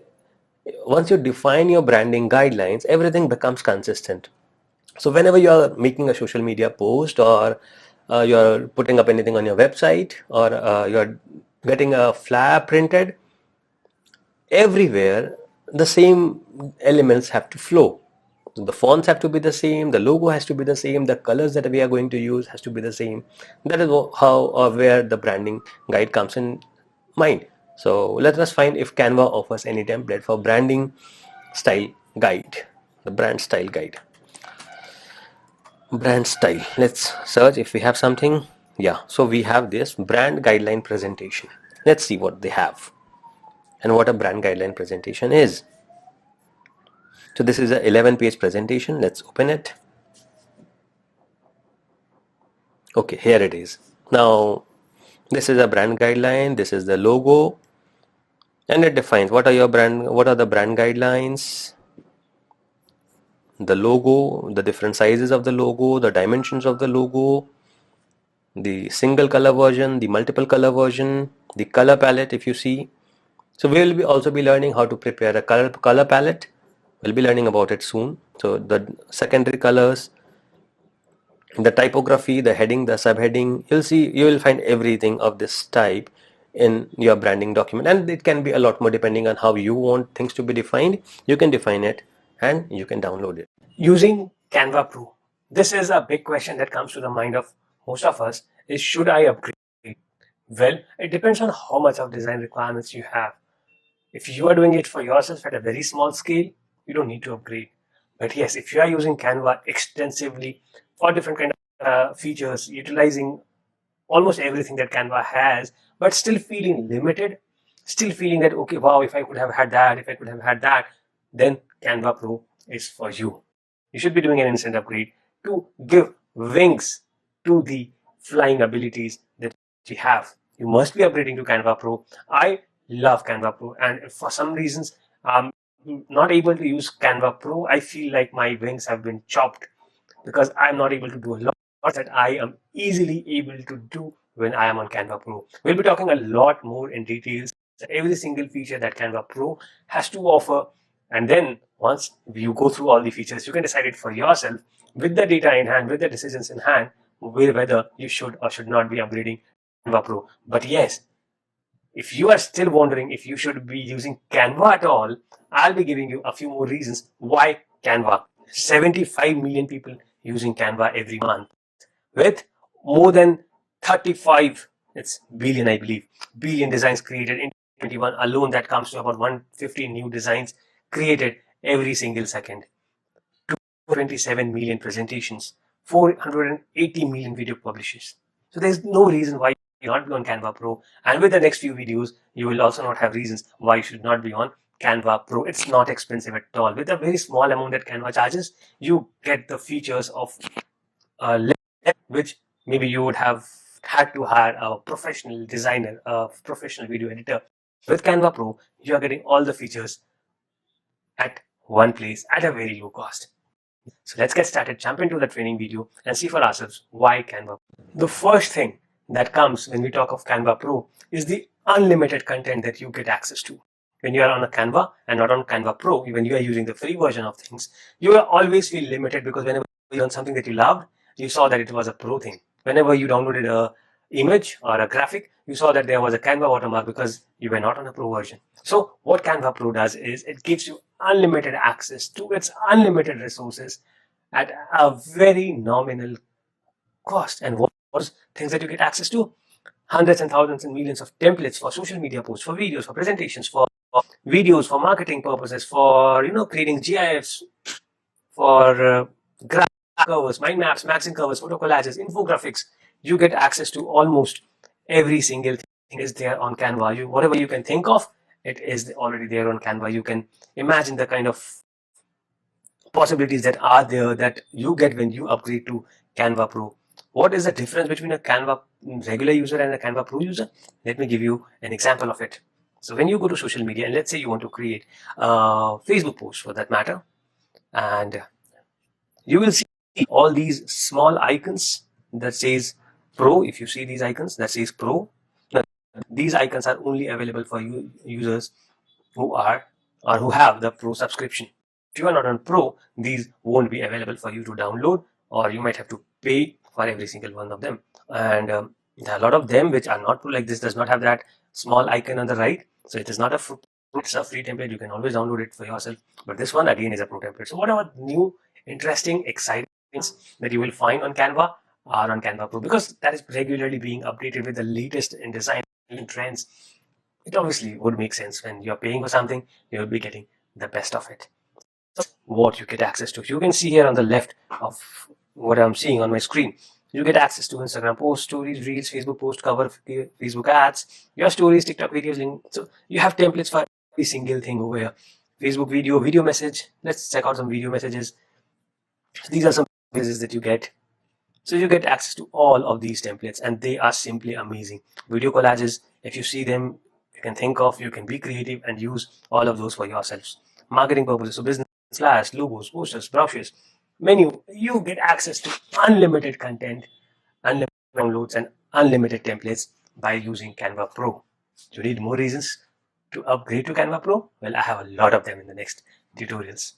once you define your branding guidelines, everything becomes consistent. So whenever you are making a social media post, or you're putting up anything on your website, or you're getting a flyer printed, everywhere the same elements have to flow. The fonts have to be the same, the logo has to be the same, the colors that we are going to use has to be the same. That is how or where the branding guide comes in mind. So let us find if Canva offers any template for branding style guide, the brand style guide. Brand style, let's search if we have something. Yeah, so we have this brand guideline presentation. Let's see what they have and what a brand guideline presentation is. So this is a 11-page presentation. Let's open it. Okay, here it is. Now this is a brand guideline, this is the logo, and it defines what are the brand guidelines, the logo, the different sizes of the logo, the dimensions of the logo, the single color version, the multiple color version, the color palette if you see. So we will also be learning how to prepare a color palette. We'll be learning about it soon. So the secondary colors, the typography, the heading, the subheading, you will find everything of this type in your branding document, and it can be a lot more depending on how you want things to be defined. You can define it and you can download it Using Canva Pro. This is a big question that comes to the mind of most of us, is should I upgrade? Well, it depends on how much of design requirements you have. If you are doing it for yourself at a very small scale, you don't need to upgrade. But yes, if you are using Canva extensively for different kind of features, utilizing almost everything that Canva has, but still feeling limited, still feeling that, okay, wow, if I could have had that, if I could have had that, then Canva Pro is for you. You should be doing an instant upgrade to give wings to the flying abilities that you have. You must be upgrading to Canva Pro. I love Canva Pro, and for some reasons, I'm not able to use Canva Pro. I feel like my wings have been chopped because I'm not able to do a lot that I am easily able to do when I am on Canva Pro. We'll be talking a lot more in details, every single feature that Canva Pro has to offer. And then once you go through all the features, you can decide it for yourself with the data in hand, with the decisions in hand, whether you should or should not be upgrading Canva Pro. But yes, if you are still wondering if you should be using Canva at all, I'll be giving you a few more reasons why Canva. 75 million people using Canva every month with more than 35, it's billion, I believe, billion designs created in 21 alone. That comes to about 150 new designs created every single second. 227 million presentations, 480 million video publishes. So there's no reason why you not be on Canva Pro. And with the next few videos, you will also not have reasons why you should not be on Canva Pro. It's not expensive at all. With a very small amount that Canva charges, you get the features of which maybe you would have had to hire a professional designer, a professional video editor. With Canva Pro, you are getting all the features at one place at a very low cost. So let's get started, jump into the training video and see for ourselves why Canva. The first thing that comes when we talk of Canva Pro is the unlimited content that you get access to. When you are on a Canva and not on Canva Pro, when you are using the free version of things, you will always feel limited because whenever you learn something that you loved, you saw that it was a pro thing. Whenever you downloaded a image or a graphic, you saw that there was a Canva watermark because you were not on a pro version. So what Canva Pro does is it gives you unlimited access to its unlimited resources at a very nominal cost. And what things that you get access to? Hundreds and thousands and millions of templates for social media posts, for videos, for presentations, for videos, for marketing purposes, for creating GIFs, for graph covers, mind maps, maxing covers, photo collages, infographics. You get access to almost every single thing is there on Canva. Whatever you can think of, it is already there on Canva. You can imagine the kind of possibilities that are there that you get when you upgrade to Canva Pro. What is the difference between a Canva regular user and a Canva Pro user? Let me give you an example of it. So when you go to social media and let's say you want to create a Facebook post for that matter, and you will see all these small icons that says Pro. If you see these icons that says Pro, now, these icons are only available for you users who are or who have the Pro subscription. If you are not on Pro, these won't be available for you to download, or you might have to pay for every single one of them. And there are a lot of them which are not Pro, like this does not have that small icon on the right. So it is not it's a free template. You can always download it for yourself. But this one again is a Pro template. So whatever new, interesting, exciting things that you will find on Canva are on Canva Pro, because that is regularly being updated with the latest in design trends. It obviously would make sense when you're paying for something, you'll be getting the best of it. So what you get access to, you can see here on the left of what I'm seeing on my screen. You get access to Instagram posts, stories, reels, Facebook post cover, Facebook ads, your stories, TikTok videos, link. So you have templates for every single thing over here. Facebook video message. Let's check out some video messages. These are some messages that you get. So you get access to all of these templates and they are simply amazing. Video collages, if you see them, you can think of, you can be creative and use all of those for yourselves. Marketing purposes, so business flash, logos, posters, brochures, menu, you get access to unlimited content, unlimited downloads and unlimited templates by using Canva Pro. Do you need more reasons to upgrade to Canva Pro? Well, I have a lot of them in the next tutorials.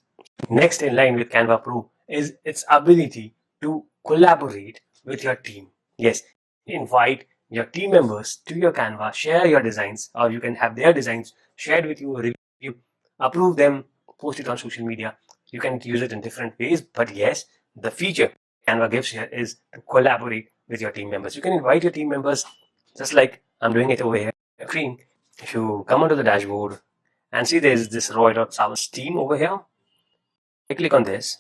Next in line with Canva Pro is its ability to collaborate with your team. Yes, invite your team members to your Canva, share your designs, or you can have their designs shared with you, review, approve them, post it on social media. You can use it in different ways, but yes, the feature Canva gives here is to collaborate with your team members. You can invite your team members just like I'm doing it over here on the screen. If you come onto the dashboard and see there's this Roy.Sal's team over here, I click on this.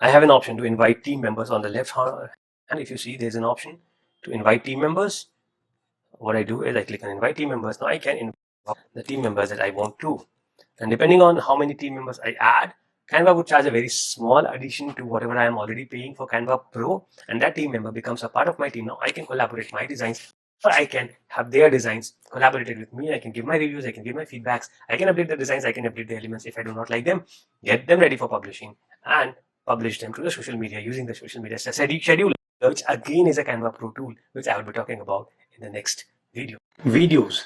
I have an option to invite team members on the left hand, and if you see there's an option to invite team members. What I do is I click on invite team members. Now I can invite the team members that I want to, and depending on how many team members I add, Canva would charge a very small addition to whatever I am already paying for Canva Pro, and that team member becomes a part of my team. Now I can collaborate my designs, or I can have their designs collaborated with me. I can give my reviews, I can give my feedbacks, I can update the designs, I can update the elements if I do not like them, get them ready for publishing, and publish them to the social media using the social media schedule, which again is a Canva Pro tool, which I will be talking about in the next video. Videos.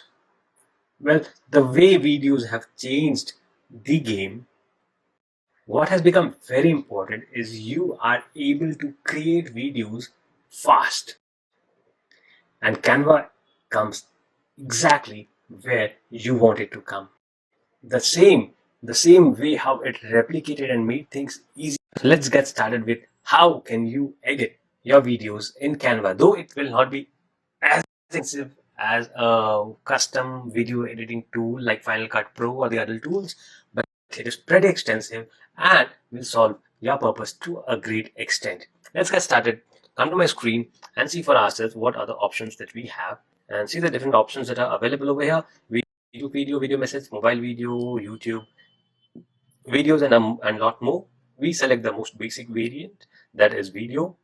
Well, the way videos have changed the game, what has become very important is you are able to create videos fast. And Canva comes exactly where you want it to come. The same way how it replicated and made things easy. So let's get started with how can you edit your videos in Canva, though it will not be as expensive as a custom video editing tool like Final Cut Pro or the other tools, but it is pretty extensive and will solve your purpose to a great extent. Let's get started. Come to my screen and see for ourselves what are the options that we have, and see the different options that are available over here. Video message, mobile video, YouTube videos, and lot more. We select the most basic variant, that is video.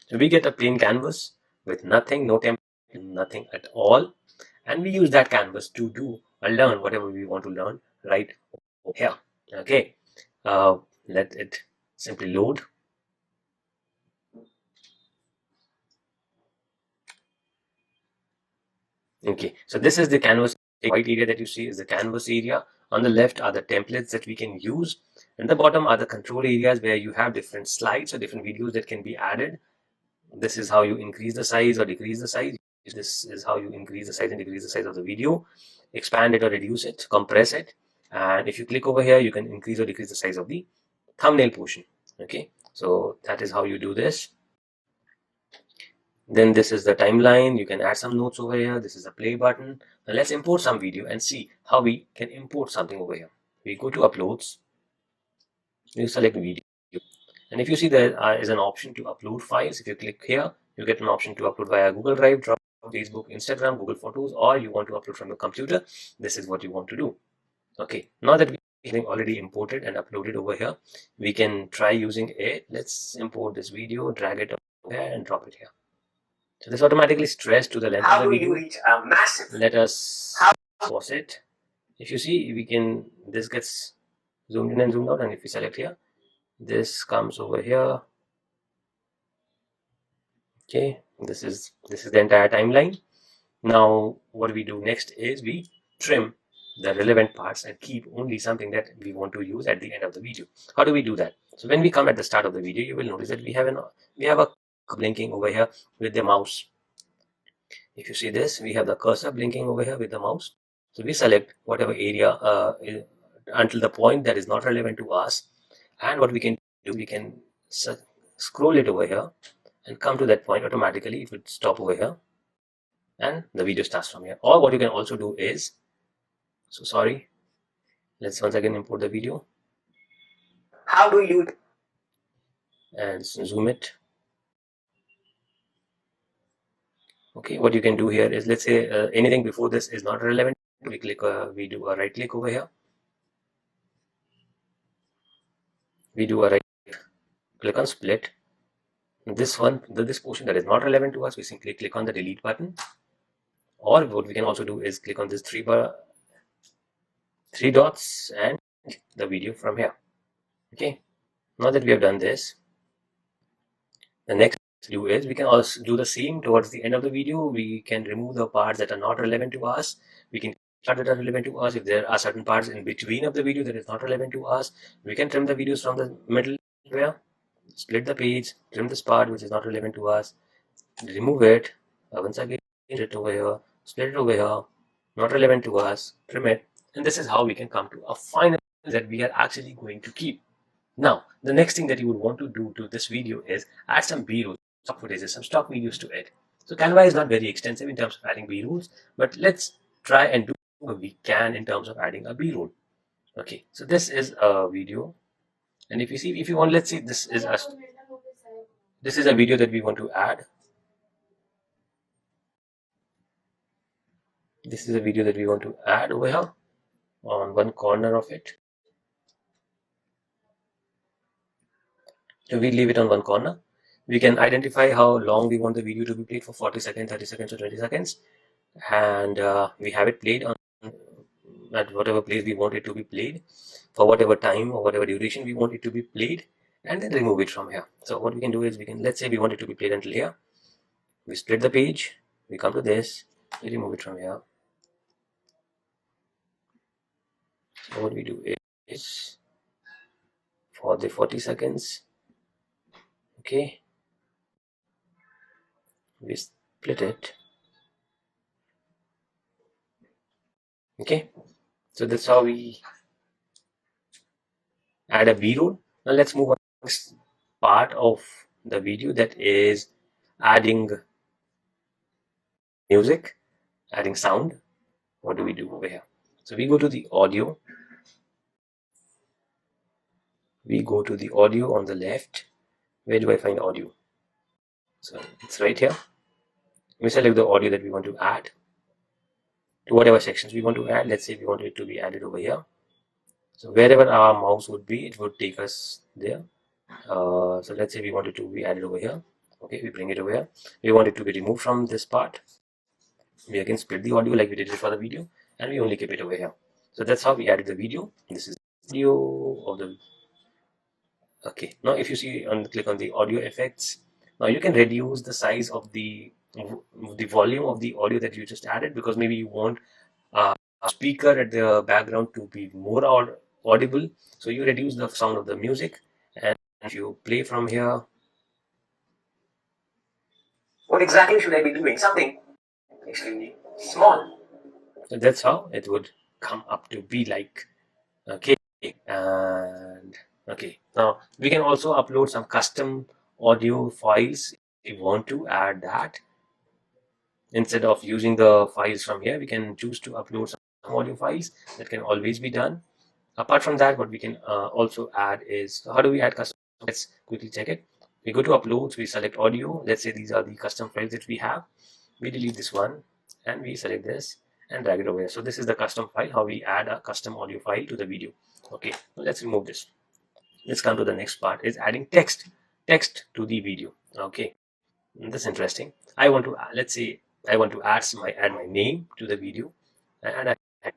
So we get a plain canvas with nothing, no template, nothing at all, and we use that canvas to do or learn whatever we want to learn right over here. Okay, let it simply load. Okay, so this is the canvas. The white area that you see is the canvas area. On the left are the templates that we can use, and the bottom are the control areas where you have different slides or different videos that can be added. This is how you increase the size or decrease the size. This is how you increase the size and decrease the size of the video, expand it or reduce it, compress it, and if you click over here, you can increase or decrease the size of the thumbnail portion. Okay, so that is how you do this. Then this is the timeline. You can add some notes over here. This is the play button. Now let's import some video and see how we can import something over here. We go to uploads. You select video. And if you see there is an option to upload files, if you click here, you get an option to upload via Google Drive, Facebook, Instagram, Google Photos, or you want to upload from your computer. This is what you want to do. Okay, now that we have already imported and uploaded over here, we can try using it. Let's import this video, drag it over here, and drop it here. So this automatically stressed to the length of the video. Reach a massive. Let us pause it. If you see, this gets zoomed in and zoomed out, and if we select here, this comes over here. Okay, this is the entire timeline. Now what we do next is we trim the relevant parts and keep only something that we want to use at the end of the video. How do we do that? So when we come at the start of the video, you will notice that we have a blinking over here with the mouse. If you see this, we have the cursor blinking over here with the mouse. So we select whatever area until the point that is not relevant to us, and what we can do, we can scroll it over here and come to that point. Automatically it would stop over here and the video starts from here. Or what you can also do is, let's once again import the video. How do you and zoom it? Okay, what you can do here is, let's say anything before this is not relevant. We do a right click over here. We do a right click on split. This portion that is not relevant to us, we simply click on the delete button. Or what we can also do is click on this three dots and the video from here. Okay, now that we have done this, the next do is we can also do the same towards the end of the video. We can remove the parts that are not relevant to us. We can parts that are relevant to us. If there are certain parts in between of the video that is not relevant to us, we can trim the videos from the middle where, split the page, trim this part which is not relevant to us, remove it, once again it over here, split it over here, not relevant to us, trim it, and this is how we can come to a final that we are actually going to keep. Now, the next thing that you would want to do to this video is add some B-rolls, stock footages, some stock videos to it. So Canva is not very extensive in terms of adding B-rolls, but let's try and do what we can in terms of adding a B-roll. Okay, so this is a video And if you see, if you want, let's see, this is a video that we want to add. This is a video that we want to add over here on one corner of it. So we leave it on one corner. We can identify how long we want the video to be played, for 40 seconds, 30 seconds, or 20 seconds. And we have it played on at whatever place we want it to be played, for whatever time or whatever duration we want it to be played, and then remove it from here. So what we can do is, we can, let's say we want it to be played until here. We split the page, we come to this, we remove it from here. So what we do is, for the 40 seconds, okay, we split it. Okay, so that's how we add a B-roll. Now let's move on to the next part of the video, that is adding music, adding sound. What do we do over here? So we go to the audio. We go to the audio on the left. Where do I find audio? So it's right here. We select the audio that we want to add to whatever sections we want to add. Let's say we want it to be added over here. So wherever our mouse would be, it would take us there. So let's say we want it to be added over here. Okay, we bring it over here. We want it to be removed from this part. We again split the audio like we did it for the video, and we only keep it over here. So that's how we added the video. This is the video of the. Okay, now if you see, click on the audio effects. Now you can reduce the size of the volume of the audio that you just added, because maybe you want a speaker at the background to be more audible. So you reduce the sound of the music, and if you play from here, what exactly should I be doing? Something extremely small. So that's how it would come up to be like. Okay, and okay, now we can also upload some custom audio files if you want to add that. Instead of using the files from here, we can choose to upload some audio files. That can always be done. Apart from that, what we can also add is, how do we add custom? Let's quickly check it. We go to uploads, we select audio. Let's say these are the custom files that we have. We delete this one and we select this and drag it over here. So this is the custom file, how we add a custom audio file to the video. Okay, let's remove this. Let's come to the next part, is adding text to the video. Okay, that's interesting. I want to, let's say I want to add my name to the video, and I add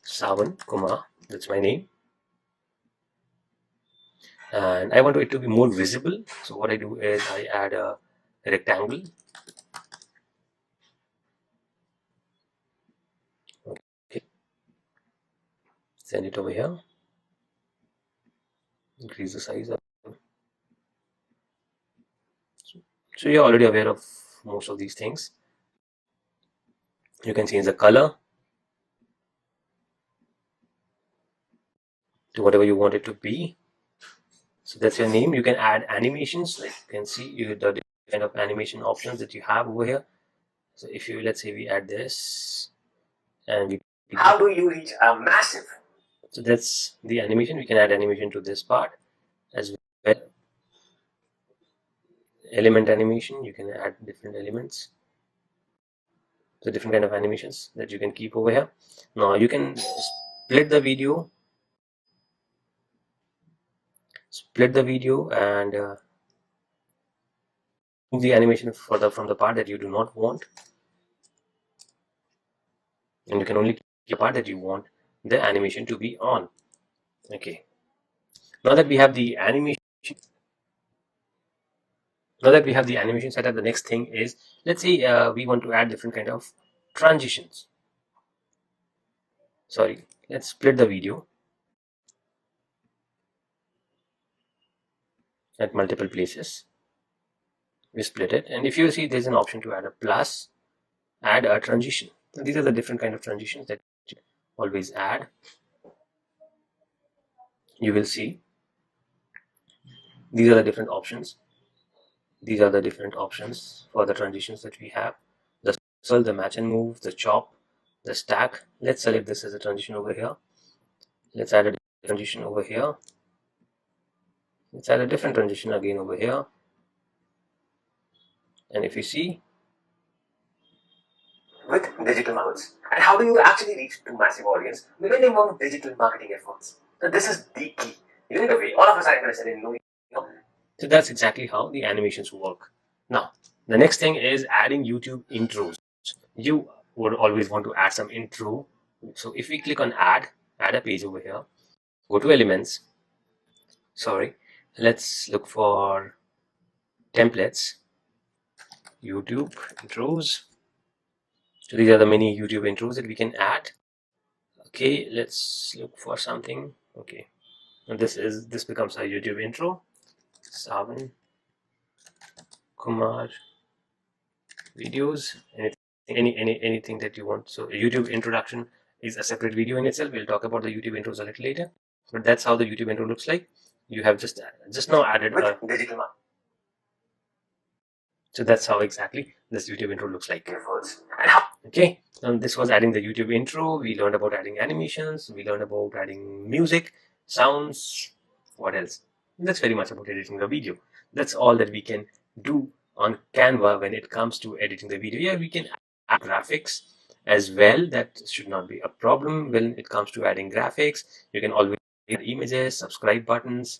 Savan Kumar, that's my name, and I want it to be more visible. So what I do is, I add a rectangle. Okay, send it over here, increase the size up. So you're already aware of most of these things. You can change the color to whatever you want it to be. So that's your name. You can add animations, like you can see the different kind of animation options that you have over here. So if you, let's say we add this, and we, how do you reach a massive? So that's the animation. We can add animation to this part as well. Element animation, you can add different elements. So different kind of animations that you can keep over here. Now you can split the video and move the animation further from the part that you do not want, and you can only keep the part that you want the animation to be on. Okay, now that we have the animation set up, the next thing is, let's say we want to add different kind of transitions. Sorry, let's split the video at multiple places. We split it, and if you see, there's an option to add a plus, add a transition. And these are the different kind of transitions that you always add. You will see these are the different options. These are the different options for the transitions that we have: the match and move, the chop, the stack. Let's select this as a transition over here. Let's add a transition over here. Let's add a different transition again over here. And if you see, with digital markets, and how do you actually reach to massive audience with minimum digital marketing efforts? So this is the key. You know, the way all of us are interested in knowing. So that's exactly how the animations work. Now, the next thing is adding YouTube intros. You would always want to add some intro. So if we click on add a page over here, go to elements. Sorry, let's look for templates, YouTube intros. So these are the many YouTube intros that we can add. Okay, let's look for something. Okay, and this becomes a YouTube intro. Savan Kumar videos, anything that you want. So a YouTube introduction is a separate video in itself. We'll talk about the YouTube intros a little later, but that's how the YouTube intro looks like. You have just now added a digital mark. So that's how exactly this YouTube intro looks like. Okay, and this was adding the YouTube intro. We learned about adding animations. We learned about adding music, sounds. What else? That's very much about editing the video. That's all that we can do on Canva when it comes to editing the video. Yeah, we can add graphics as well. That should not be a problem when it comes to adding graphics. You can always add images, subscribe buttons.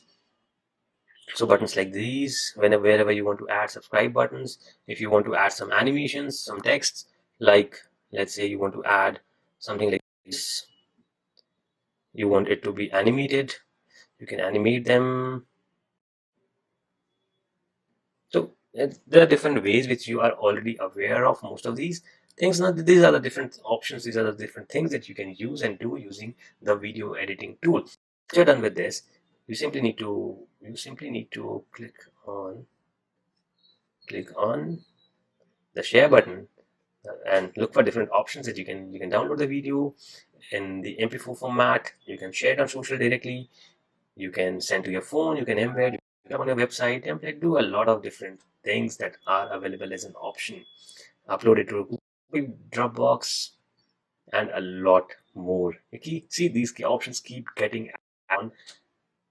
So buttons like these, wherever you want to add subscribe buttons. If you want to add some animations, some texts, like let's say you want to add something like this, you want it to be animated, you can animate them. So there are different ways which you are already aware of most of these things. Now these are the different options, these are the different things that you can use and do using the video editing tool. Once you're done with this, you simply need to click on the share button and look for different options that you can download the video in the MP4 format. You can share it on social directly. You can send to your phone. You can embed. You can put on your website. Template. Do a lot of different things that are available as an option. Upload it to Google Dropbox and a lot more. See, these options keep getting on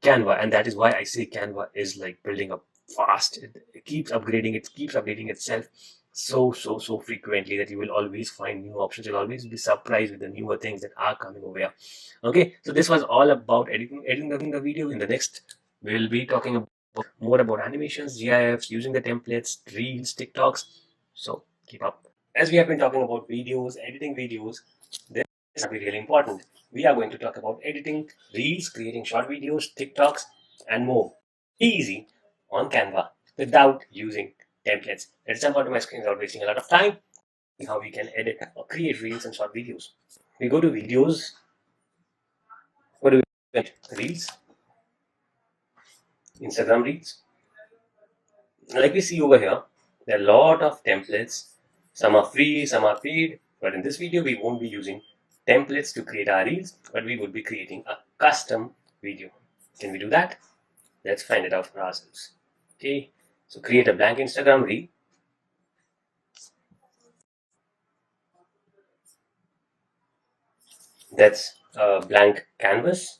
Canva, and that is why I say Canva is like building up fast. It keeps upgrading. It keeps updating itself so frequently that you will always find new options. You'll always be surprised with the newer things that are coming over here. Okay, so this was all about editing the video. In the next, we'll be talking about more about animations, GIFs, using the templates, reels, TikToks. So keep up. As we have been talking about videos, editing videos, this will be really important. We are going to talk about editing reels, creating short videos, TikToks, and more. Easy on Canva without using templates. Let's jump onto my screen without wasting a lot of time. See how we can edit or create reels and short videos. We go to videos. What do we edit? Reels, Instagram reels. Like we see over here, there are a lot of templates. Some are free, some are paid. But in this video, we won't be using templates to create our reels, but we would be creating a custom video. Can we do that? Let's find it out for ourselves. Okay, so create a blank Instagram reel. That's a blank canvas.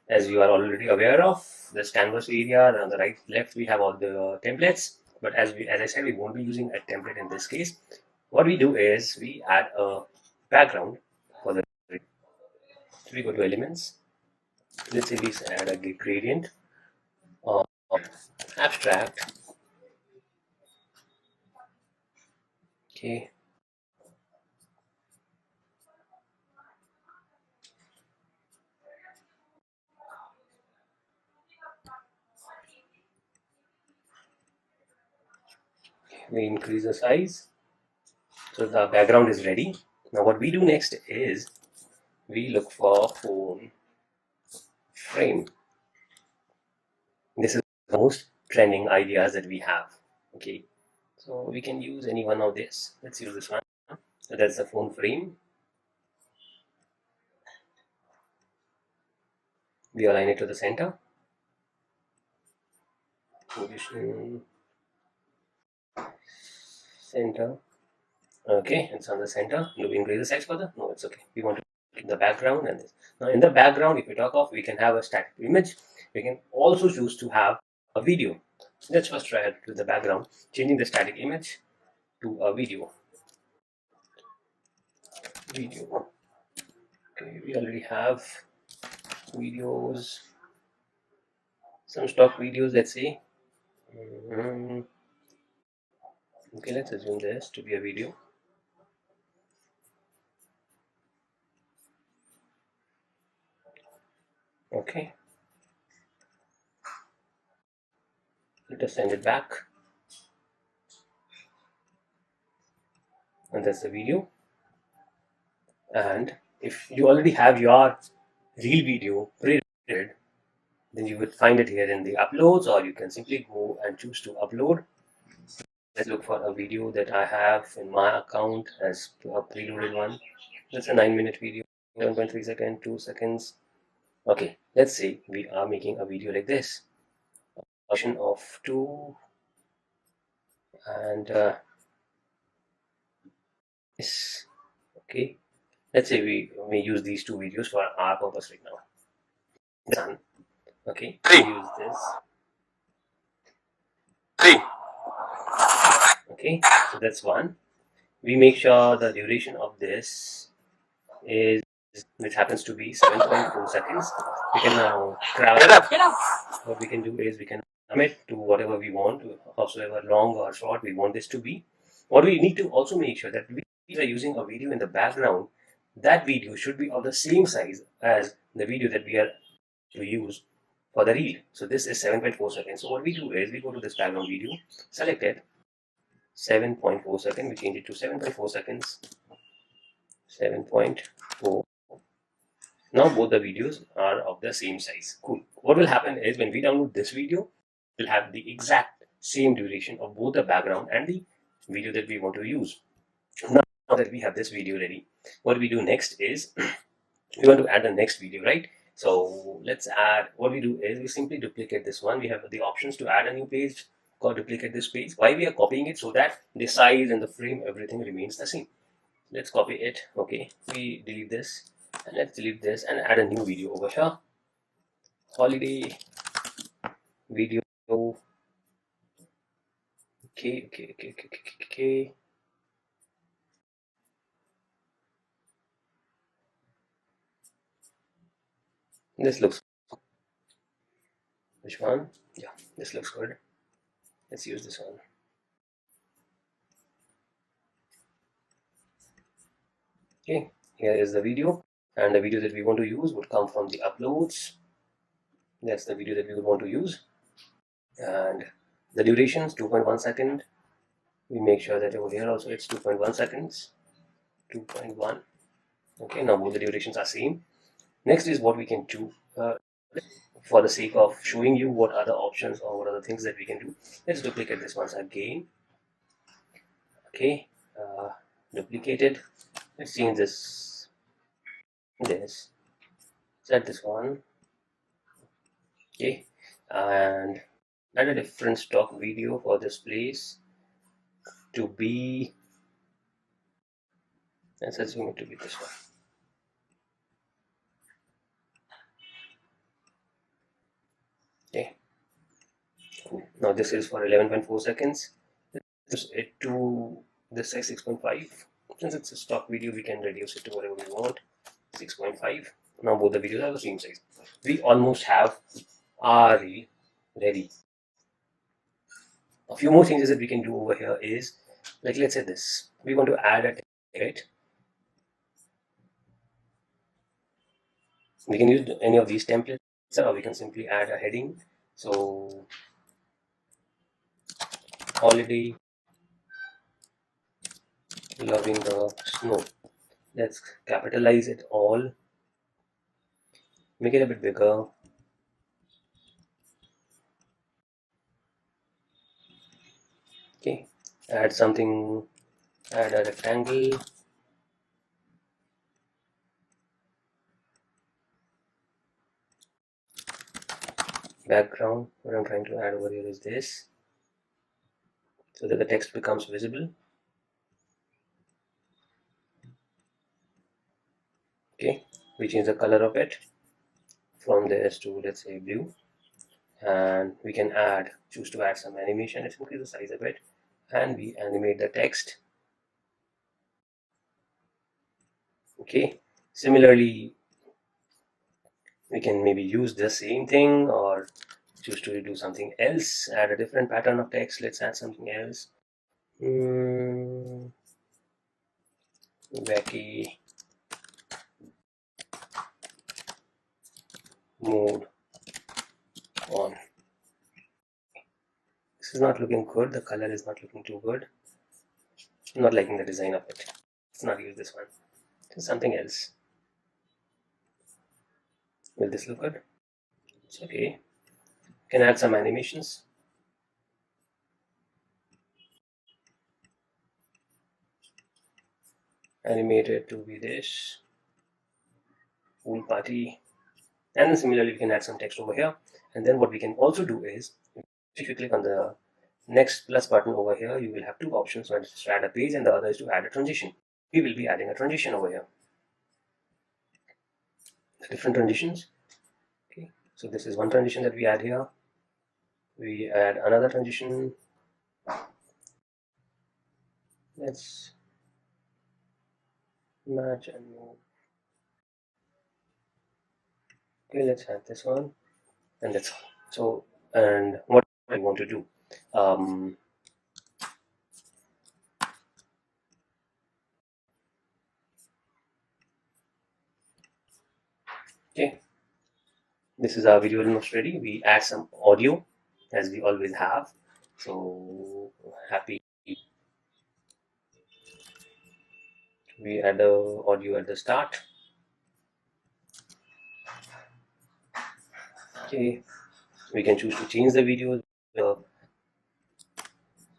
As you are already aware of, this canvas area, and on the right left we have all the templates. But as I said, we won't be using a template in this case. What we do is we add a background for the. So we go to elements. Let's say we add a gradient or abstract. Okay. We increase the size. So the background is ready. Now what we do next is we look for phone frame. This is the most trending ideas that we have. Okay, so we can use any one of this. Let's use this one. So that's the phone frame. We align it to the center. Position center. Okay, it's on the center. Do we increase the size further? No, it's okay. We want to the background and this. Now in the background, if we talk of, we can have a static image. We can also choose to have a video. Let's first try it with the background, changing the static image to a video. Okay, we already have videos, some stock videos, let's say. Okay, let's assume this to be a video. Okay, let us send it back, and that's the video. And if you already have your real video pre-rendered, then you would find it here in the uploads, or you can simply go and choose to upload. Let's look for a video that I have in my account as a preloaded one. That's a 9-minute video, 1.3 seconds, 2 seconds. Okay, let's say we are making a video like this, option of 2, and this. Okay, let's say we may use these 2 videos for our purpose right now. Done. Okay, we use this. Okay, so that's one. We make sure the duration of this is, which happens to be 7.4 seconds. We can now what we can do is we can commit to whatever we want, however long or short we want this to be. What we need to also make sure that we are using a video in the background, that video should be of the same size as the video that we use for the reel. So this is 7.4 seconds. So what we do is we go to this background video, select it, 7.4 seconds, we change it to 7.4 seconds, 7.4. Now both the videos are of the same size. Cool. What will happen is when we download this video, we'll have the exact same duration of both the background and the video that we want to use. Now that we have this video ready, what we do next is we want to add the next video, right? So let's add, what we do is we simply duplicate this one. We have the options to add a new page or duplicate this page. Why we are copying it? So that the size and the frame, everything remains the same. Let's copy it. Okay, we delete this, and let's delete this and add a new video over here. Holiday video. Okay. This looks, which one? Yeah, this looks good. Let's use this one. Okay, here is the video, and the video that we want to use would come from the uploads. That's the video that we would want to use, and the duration is 2.1 second. We make sure that over here also it's 2.1 seconds. 2.1. Okay, now both the durations are same. Next is what we can do. For the sake of showing you what are the options or what are the things that we can do, let's duplicate this once again. Okay, duplicated. Let's change this, set this one. Okay, and add a different stock video for this place to be, let's assume it to be this one. Okay, cool. Now this is for 11.4 seconds. Let's it to this size 6.5. Since it's a stock video, we can reduce it to whatever we want. 6.5. Now both the videos are the same size. We almost have our reel ready. A few more changes that we can do over here is, like let's say this, we want to add a text. We can use any of these templates, or we can simply add a heading. So holiday loving the snow. Let's capitalize it all, make it a bit bigger. Okay, add something, add a rectangle. Background, what I'm trying to add over here is this, so that the text becomes visible. Okay, we change the color of it from this to, let's say, blue, and we can choose to add some animation. Let's increase the size a bit, and we animate the text. Okay, similarly, we can maybe use the same thing or choose to do something else, add a different pattern of text. Let's add something else. Wacky mode on. This is not looking good. The color is not looking too good. I'm not liking the design of it. Let's not use this one. Do something else. Will this look good? It's okay. Can add some animations. Animate it to be this. Pool party. And then similarly, we can add some text over here. And then what we can also do is, if you click on the next plus button over here, you will have two options. One is to add a page and the other is to add a transition. We will be adding a transition over here. Different transitions. Okay, so this is one transition that we add here. We add another transition. Let's match and move. Okay, let's add this one, and that's all. So, and what I want to do, okay, this is our video almost ready. We add some audio as we always have. So happy. We add the audio at the start. Okay, we can choose to change the video. The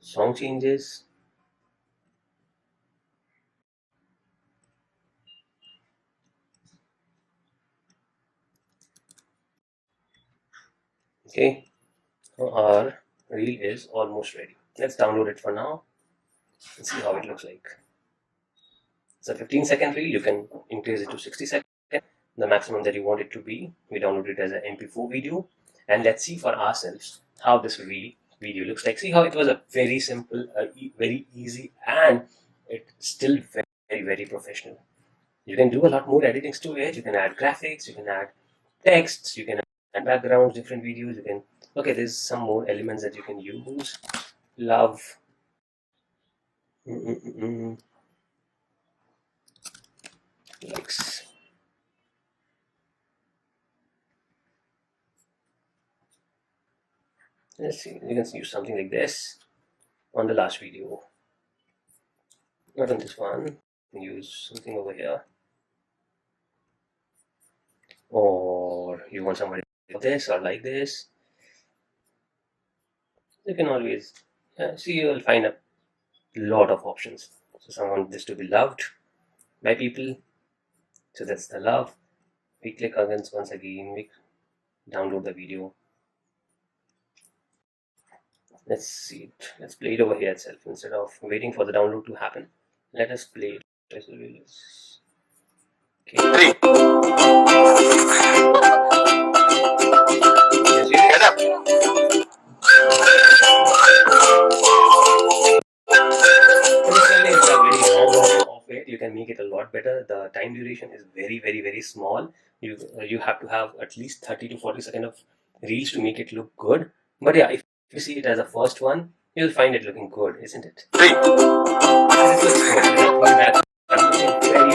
song changes. Okay, our reel is almost ready. Let's download it for now and see how it looks like. It's a 15-second reel. You can increase it to 60 seconds, the maximum that you want it to be. We download it as an MP4 video, and let's see for ourselves how this reel video looks like. See how it was a very simple, very easy, and it's still very, very professional. You can do a lot more editings to it. You can add graphics, you can add texts, you can add backgrounds, different videos. You can, okay, there's some more elements that you can use. Love. Likes. Let's see, you can use something like this on the last video. Not on this one. Use something over here. Or you want somebody like this or like this. You can always see, you will find a lot of options. So someone wants this to be loved by people. So that's the love. We click against once again, we download the video. Let's see it. Let's play it over here itself instead of waiting for the download to happen. Let us play it. Okay. Get up. You can make it a lot better. The time duration is very, very, very small. You have to have at least 30 to 40 seconds of reels to make it look good. But yeah, if you see it as a first one, you'll find it looking good, isn't it? Three. Very,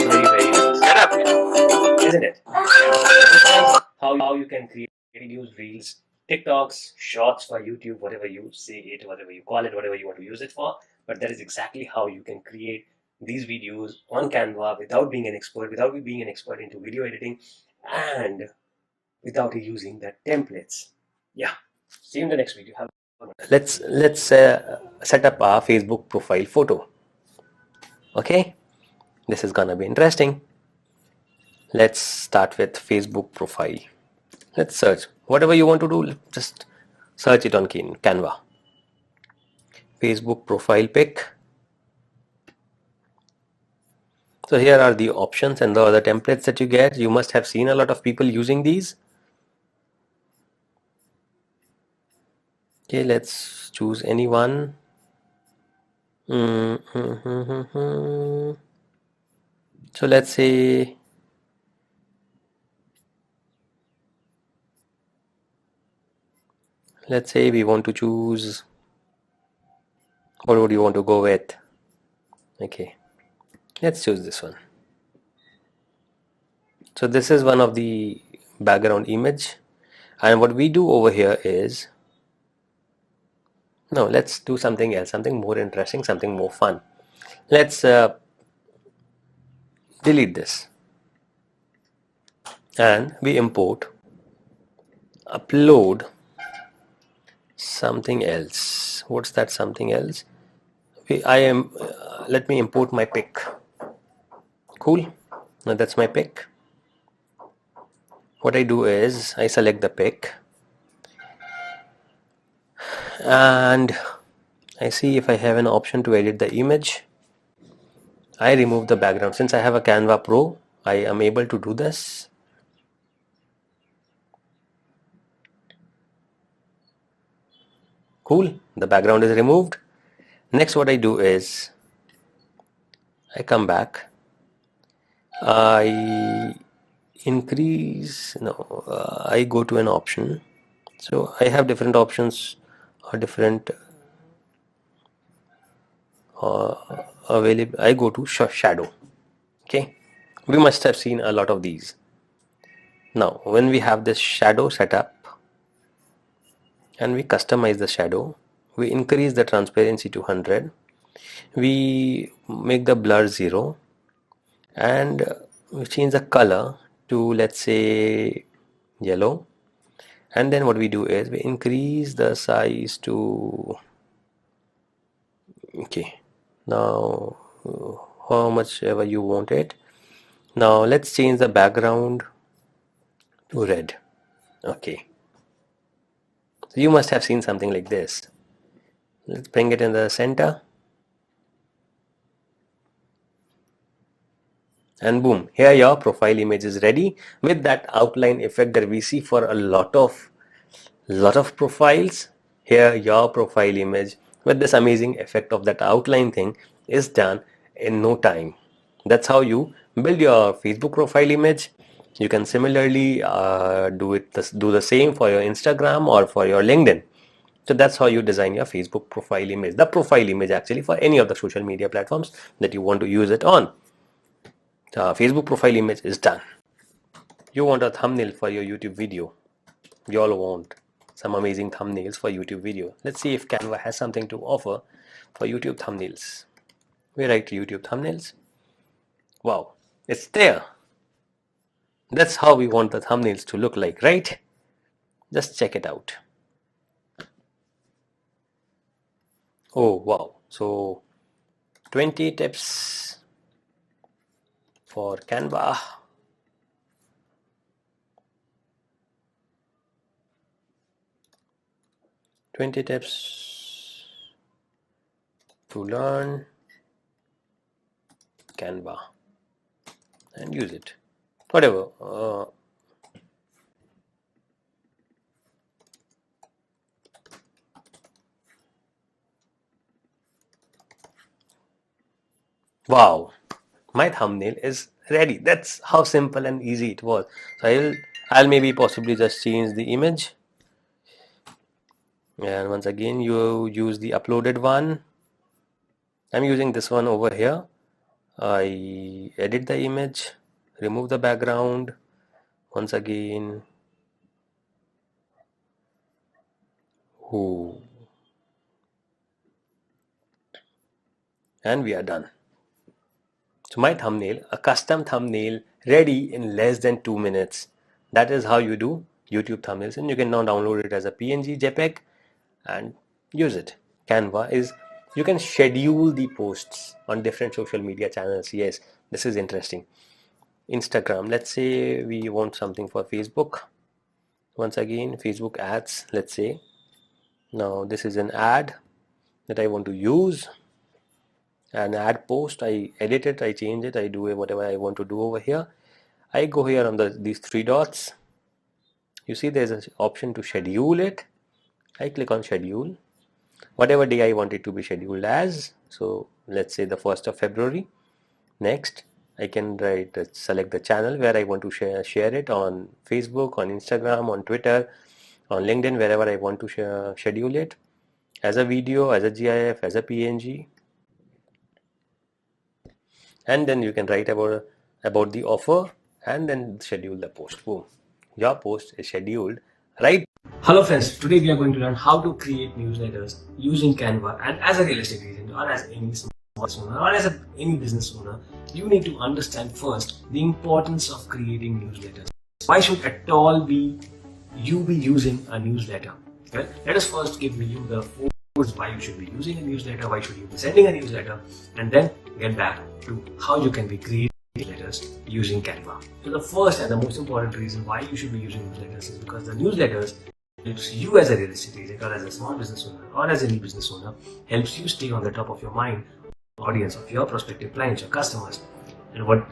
very, very nice. Get up. Isn't it? How you can create videos, reels, TikToks, shorts for YouTube, whatever you say it, whatever you call it, whatever you want to use it for. But that is exactly how you can create these videos on Canva without being an expert, without being an expert into video editing, and without using the templates. Yeah. See you in the next video. Let's set up our Facebook profile photo. Okay, this is gonna be interesting. Let's start with Facebook profile. Let's search whatever you want to do. Just search it on Canva. Facebook profile pic. So here are the options and the other templates that you get. You must have seen a lot of people using these. Okay, let's choose any one. So let's say we want to choose, what would you want to go with? Okay, let's choose this one. So this is one of the background image, and what we do over here is, no, let's do something else, something more interesting, something more fun. Let's delete this and we upload something else. What's that something else? Let me import my pic. Cool. Now that's my pic. What I do is I select the pic and I see if I have an option to edit the image. I remove the background. Since I have a Canva Pro, I am able to do this. Cool. The background is removed. Next, what I do is I come back. I go to an option. So I have different options or different available. I go to shadow. Okay, we must have seen a lot of these. Now when we have this shadow set up and we customize the shadow, we increase the transparency to 100, we make the blur 0, and we change the color to, let's say, yellow, and then what we do is we increase the size to, okay, now how much ever you want it. Now let's change the background to red. Okay, so you must have seen something like this. Let's bring it in the center, and boom, here your profile image is ready with that outline effect that we see for a lot of profiles. Here your profile image with this amazing effect of that outline thing is done in no time. That's how you build your Facebook profile image. You can similarly do the same for your Instagram or for your LinkedIn. So that's how you design your Facebook profile image, the profile image actually for any of the social media platforms that you want to use it on. Facebook profile image is done. You want a thumbnail for your YouTube video. You all want some amazing thumbnails for YouTube video. Let's see if Canva has something to offer for YouTube thumbnails. We write YouTube thumbnails. Wow, it's there. That's how we want the thumbnails to look like, right? Just check it out. Oh wow, so 20 tips for Canva. 20 tips to learn Canva and use it. Whatever. Wow, my thumbnail is ready. That's how simple and easy it was. So I'll maybe possibly just change the image, and once again you use the uploaded one. I'm using this one over here. I edit the image, remove the background, once again. Ooh. And we are done. So my thumbnail, a custom thumbnail, ready in less than 2 minutes. That is how you do YouTube thumbnails, and you can now download it as a PNG JPEG and use it. Canva is, you can schedule the posts on different social media channels. Yes, this is interesting. Instagram, let's say we want something for Facebook. Once again, Facebook ads, let's say. Now this is an ad that I want to use. an ad post. I edit it, I change it, I do whatever I want to do over here. I go here on these three dots. You see there's an option to schedule it. I click on schedule, whatever day I want it to be scheduled as. So let's say the 1st of February. Next, I can select the channel where I want to share it, on Facebook, on Instagram, on Twitter, on LinkedIn, wherever I want to schedule it, as a video, as a GIF, as a PNG. And then you can write about the offer and then schedule the post. Boom, your post is scheduled right. Hello friends, today we are going to learn how to create newsletters using Canva. And as a real estate agent or as any small owner or as any business owner, you need to understand first the importance of creating newsletters. Why should at all you be using a newsletter? Well, let us first give you the four reasons why you should be using a newsletter, why should you be sending a newsletter, and then get back to how you can be creating newsletters using Canva. So the first and the most important reason why you should be using newsletters is because the newsletters helps you as a real estate agent or as a small business owner or as any business owner, helps you stay on the top of your mind, audience of your prospective clients, your customers. And what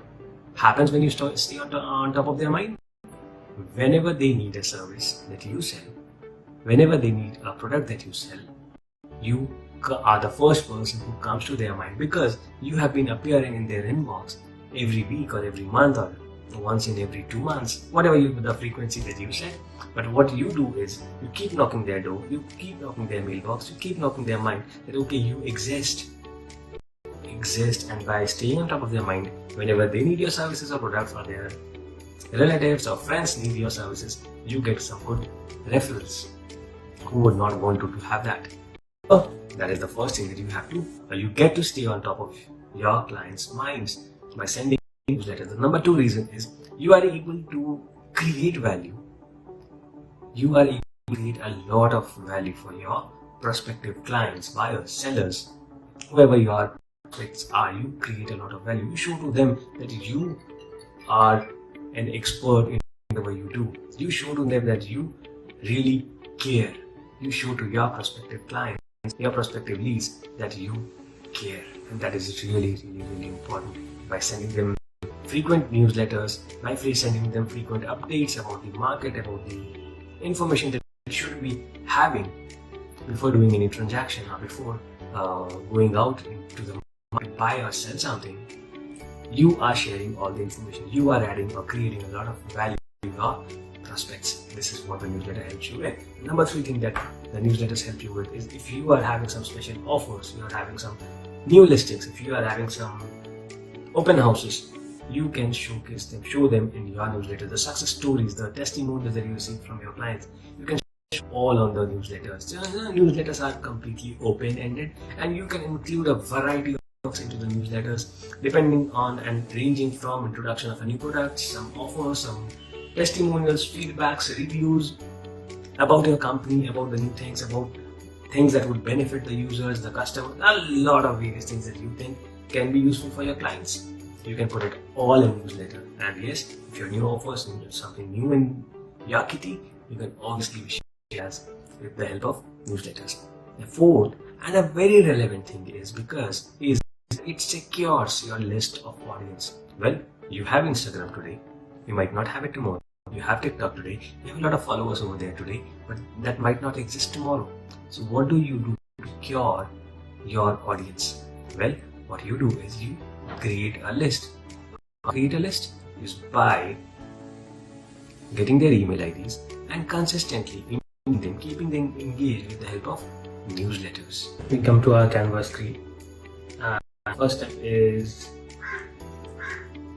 happens when you stay on top of their mind? Whenever they need a service that you sell, whenever they need a product that you sell, you are the first person who comes to their mind because you have been appearing in their inbox every week or every month or once in every 2 months, whatever the frequency that you set. But what you do is you keep knocking their door, you keep knocking their mailbox, you keep knocking their mind that okay, you exist, and by staying on top of their mind, whenever they need your services or products or their relatives or friends need your services, you get some good referrals. Who would not want to have that? So that is the first thing that you get to stay on top of your clients' minds by sending newsletters. The number two reason is you are able to create value. You are able to create a lot of value for your prospective clients, buyers, sellers, whoever your prospects are. You create a lot of value. You show to them that you are an expert in whatever you do. You show to them that you really care. You show to your prospective clients, your prospective leads, that you care, and that is really, really, really important. By sending them frequent newsletters, by sending them frequent updates about the market, about the information that you should be having before doing any transaction or before going out into the market, buy or sell something, you are sharing all the information. You are adding or creating a lot of value to your prospects. This is what the newsletter helps you with. Number three thing that the newsletters help you with is if you are having some special offers, you are having some new listings, if you are having some open houses, you can showcase them, show them in your newsletter, the success stories, the testimonials that you receive from your clients. You can show all on the newsletters. The newsletters are completely open-ended, and you can include a variety of things into the newsletters, depending on and ranging from introduction of a new product, some offers, some testimonials, feedbacks, reviews about your company, about the new things, about things that would benefit the users, the customers, a lot of various things that you think can be useful for your clients. You can put it all in newsletter. And yes, if your new offers and something new in your kitty, you can obviously share with the help of newsletters. The fourth and a very relevant thing is because it secures your list of audience. Well, you have Instagram today, you might not have it tomorrow. You have TikTok today, you have a lot of followers over there today, but that might not exist tomorrow. So what do you do to secure your audience? Well, what you do is you create a list. Create a list is by getting their email IDs and consistently keeping them engaged with the help of newsletters. We come to our Canva screen. First step is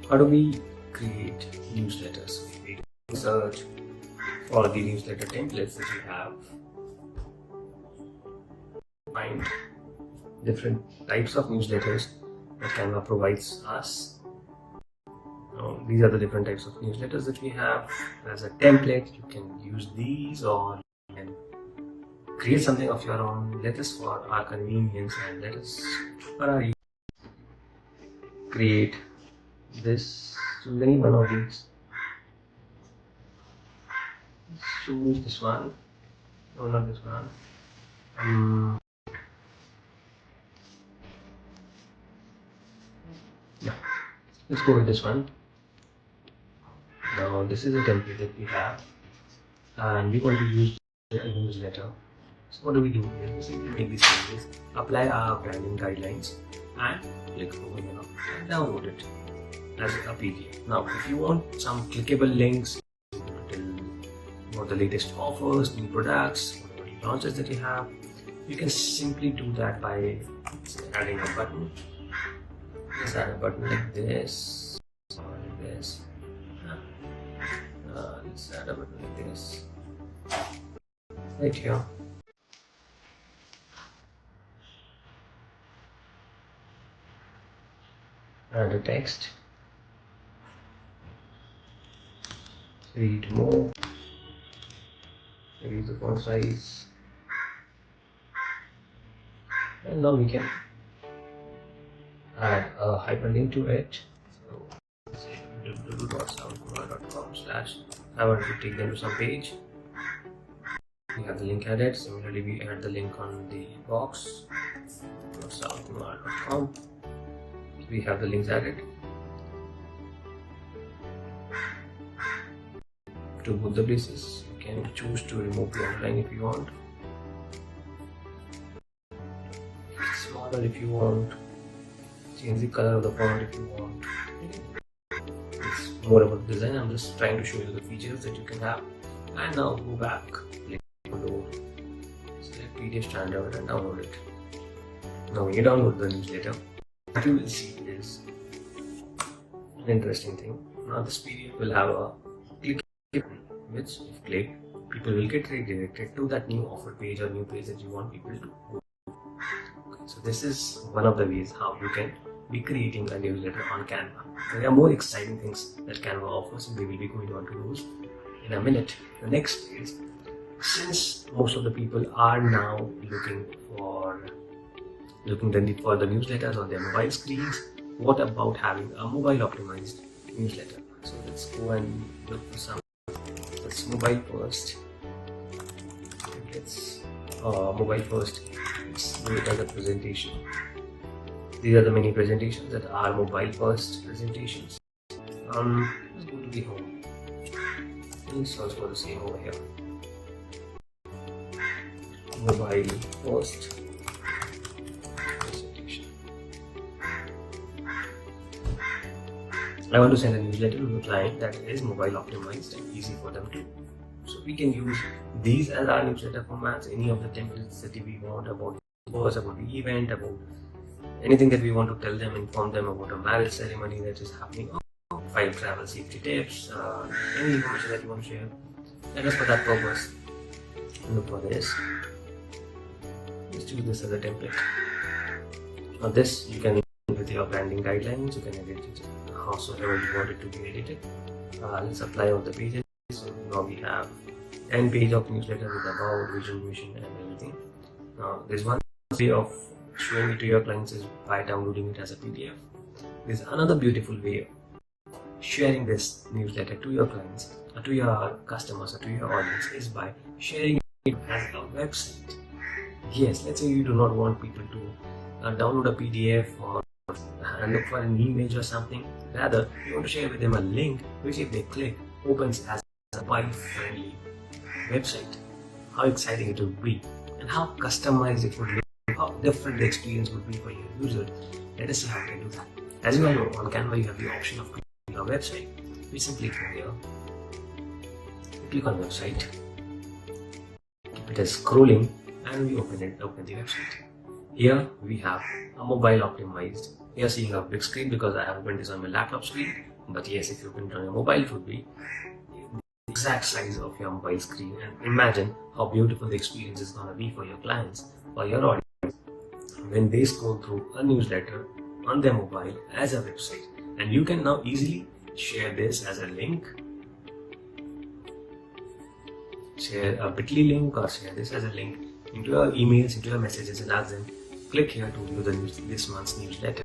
how do we create newsletters? We search for the newsletter templates that we have. Find different types of newsletters that Canva provides us. These are the different types of newsletters that we have. As a template, you can use these or you can create something of your own. Let us, for our convenience and let us, for our use, create this. Choose any one of these. Choose this one. No, not this one. Yeah. Let's go with this one. Now this is a template that we have, and we want to use a newsletter. So what do we do here? We simply make these changes, apply our branding guidelines, and click over here and download it as a PDF. Now, if you want some clickable links, what the latest offers, new products, whatever launches that you have, you can simply do that by adding a button. Just add a button like this, or like this. Let's add a button like this, right here. Add a text. Read more. Reduce the font size. And now we can add a hyperlink to it. So say www.soundcool.com/ I want to take them to some page. We have the link added. Similarly, we add the link on the box. soundcool.com. We have the links added to both the places. You can choose to remove the underline if you want. Smaller if you want. Change the color of the font if you want. It's more about the design. I'm just trying to show you the features that you can have. And now go back, click below, select PDF standard and download it. Now when you download the newsletter, what you will see is an interesting thing. Now this PDF will have a click button, which if clicked, people will get redirected to that new offer page or new page that you want people to go. Okay, so this is one of the ways how you can be creating a newsletter on Canva. There are more exciting things that Canva offers, and we will be going on to those in a minute. The next is, since most of the people are now looking for the newsletters on their mobile screens, what about having a mobile optimized newsletter? So let's go and look for some. Let's mobile first. Let's mobile first. Let's do it as a presentation. These are the many presentations that are mobile first presentations. Let's go to the home. Let's search for the same over here. Mobile first. I want to send a newsletter to the client that is mobile optimized and easy for them to. So we can use these as our newsletter formats, any of the templates that we want about the event, about anything that we want to tell them, inform them about a marriage ceremony that is happening, 5 travel safety tips, any information that you want to share. And just for that purpose, look for this. Let's use this as a template. Now this you can with your branding guidelines, you can edit it howsoever you want it to be edited. Let's apply all the pages. So now we have 10 pages of newsletter with about, vision, mission and everything. Now there's one way of showing it to your clients is by downloading it as a PDF. There's another beautiful way of sharing this newsletter to your clients, or to your customers, or to your audience is by sharing it as a website. Yes, let's say you do not want people to download a PDF or look for an image or something. Rather, you want to share with them a link which, if they click, opens as a mobile-friendly website. How exciting it would be, and how customized it would look, how different the experience would be for your user. Let us see how we can do that. As you all know, on Canva you have the option of creating a website. We simply go here, we click on website, keep it as scrolling, and we open the website. Here we have a mobile optimized. You are seeing a big screen because I have opened this on my laptop screen. But yes, if you open it on your mobile, it would be the exact size of your mobile screen. And imagine how beautiful the experience is going to be for your clients or your audience when they scroll through a newsletter on their mobile as a website. And you can now easily share this as a link, share a bit.ly link, or share this as a link into your emails, into your messages, and ask them, click here to view this month's newsletter.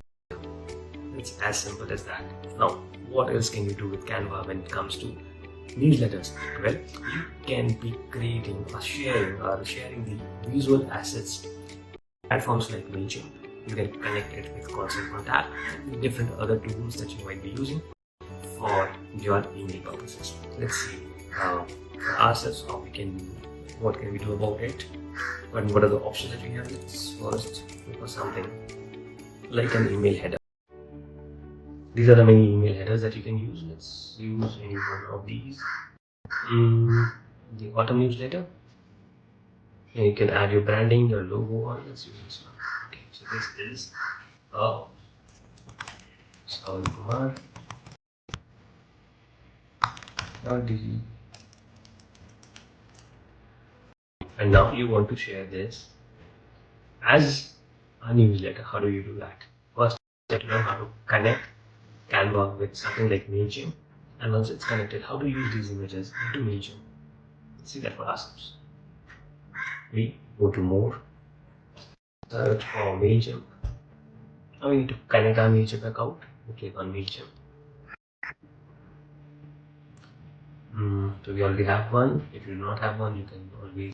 It's as simple as that. Now, what else can you do with Canva when it comes to newsletters? Well, you can be creating or sharing the visual assets. Platforms like MailChimp, You can connect it with constant contact and different other tools that you might be using for your email purposes. Let's see for ourselves what can we do about it, and what are the options that we have. Let's first look for something like an email header. These are the many email headers that you can use. Let's use any one of these. The autumn newsletter. And you can add your branding, your logo on. Let's use this one. Okay, so this is Saul Kumar. And now you want to share this as a newsletter. How do you do that? First, you have to learn how to connect Canva with something like MailChimp. And once it's connected, how to use these images into MailChimp. Let's see that for ourselves. We go to more, search for MailChimp. Now we need to connect our MailChimp account. We click on MailChimp. So we already have one. If you do not have one, you can always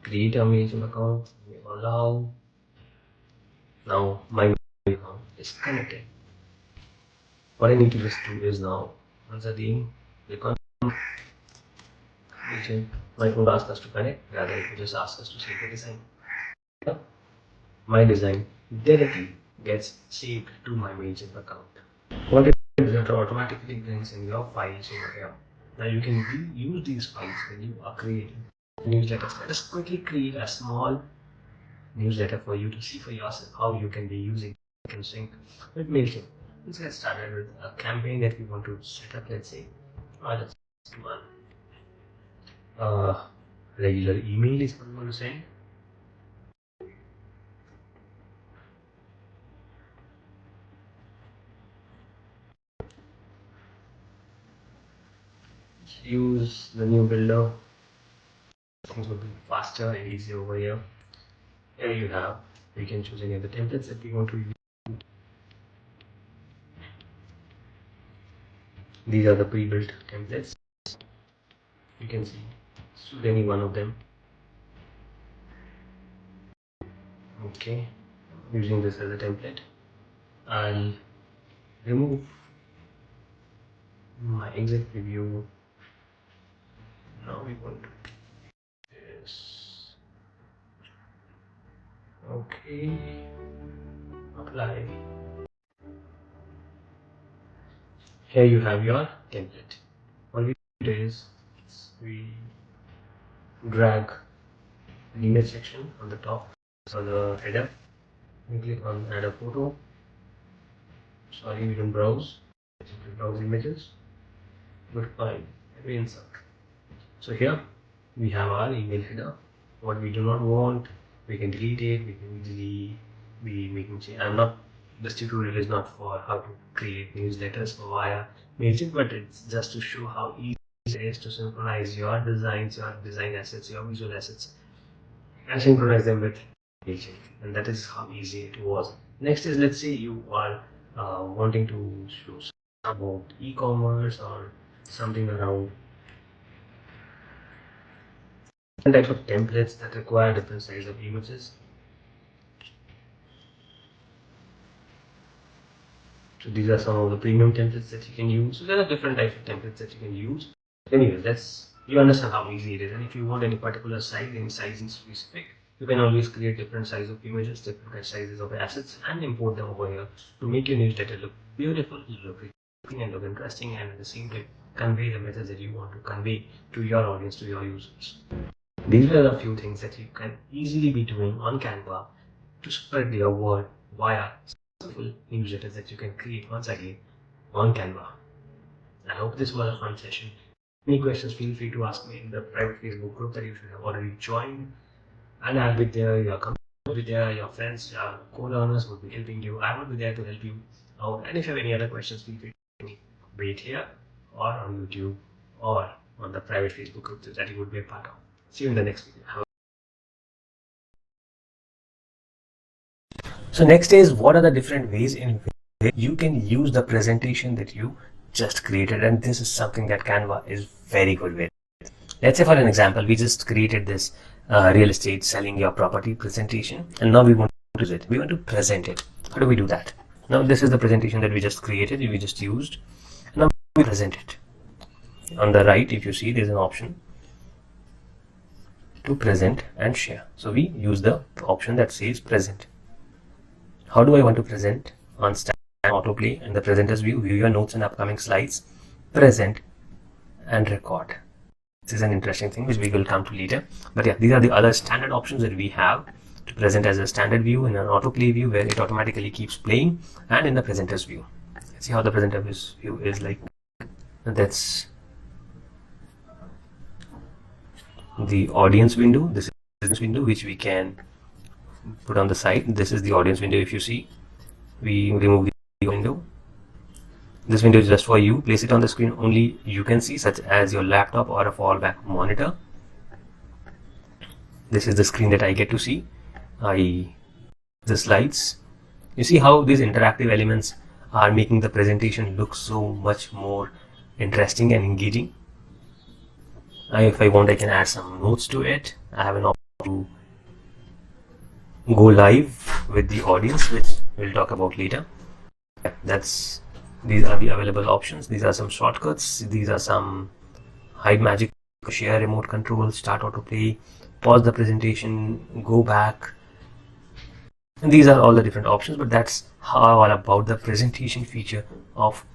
create a MailChimp account. We allow. Now my account is connected. What I need to just do is now, once again, click on MailChimp. Might not ask us to connect, rather it will just ask us to save the design. My design directly gets saved to my MailChimp account. What it does, it automatically brings in your files over here. Now you can use these files when you are creating newsletters. Let us quickly create a small newsletter for you to see for yourself how you can be using and sync with MailChimp. Let's get started with a campaign that we want to set up. Let's say, let's do one. Regular email is what we want to send. Use the new builder. Things will be faster and easier over here. Here you have, we can choose any of the templates that we want to use. These are the pre-built templates. You can see, choose any one of them. Okay, using this as a template. I'll remove my exit preview. Now we want to do this. Okay, apply. Here you have your template. What we do is we drag an image section on the top for the header. We click on add a photo. Sorry, we don't browse. We browse images. Good, fine. And we insert. So here we have our email header. What we do not want, we can delete it. We can easily be making change. This tutorial is not for how to create newsletters via MailChimp, but it's just to show how easy it is to synchronize your designs, your design assets, your visual assets, and synchronize them with MailChimp. And that is how easy it was. Next is, let's say you are wanting to show about e-commerce or something around different types of templates that require different size of images. So these are some of the premium templates that you can use. So there are different types of templates that you can use. Anyways, you understand how easy it is. And if you want any particular size, any size in specific, you can always create different sizes of images, different sizes of assets, and import them over here to make your newsletter look beautiful, look interesting, and look interesting, and at the same time convey the message that you want to convey to your audience, to your users. These are a few things that you can easily be doing on Canva to spread your word via successful newsletters that you can create once again on Canva. I hope this was a fun session. Any questions, feel free to ask me in the private Facebook group that you should have already joined. And I'll be there, your company will be there, your friends, your co-learners will be helping you. I will be there to help you out. And if you have any other questions, feel free to me, be it here or on YouTube or on the private Facebook group that you would be a part of. See you in the next video. So next is, what are the different ways in which you can use the presentation that you just created, and this is something that Canva is very good with. Let's say, for an example, we just created this real estate selling your property presentation, and now we want use it. We want to present it. How do we do that? Now this is the presentation that we just created, we just used. Now we present it. On the right, if you see, there's an option to present and share. So we use the option that says present. How do I want to present? On stand, autoplay, and the presenter's view, view your notes and upcoming slides, present and record. This is an interesting thing which we will come to later. But yeah, these are the other standard options that we have to present as a standard view, in an autoplay view where it automatically keeps playing, and in the presenter's view. Let's see how the presenter's view is like. That's the audience window. This is the window which we can put on the side. This is the audience window. If you see, we remove the window. This window is just for you. Place it on the screen only you can see, such as your laptop or a fallback monitor. This is the screen that I get to see. The slides. You see how these interactive elements are making the presentation look so much more interesting and engaging. If I want, I can add some notes to it. I have an option to go live with the audience, which we'll talk about later. These are the available options. These are some shortcuts. These are some hide magic, share remote control, start autoplay, pause the presentation, go back. And these are all the different options, but that's all about the presentation feature of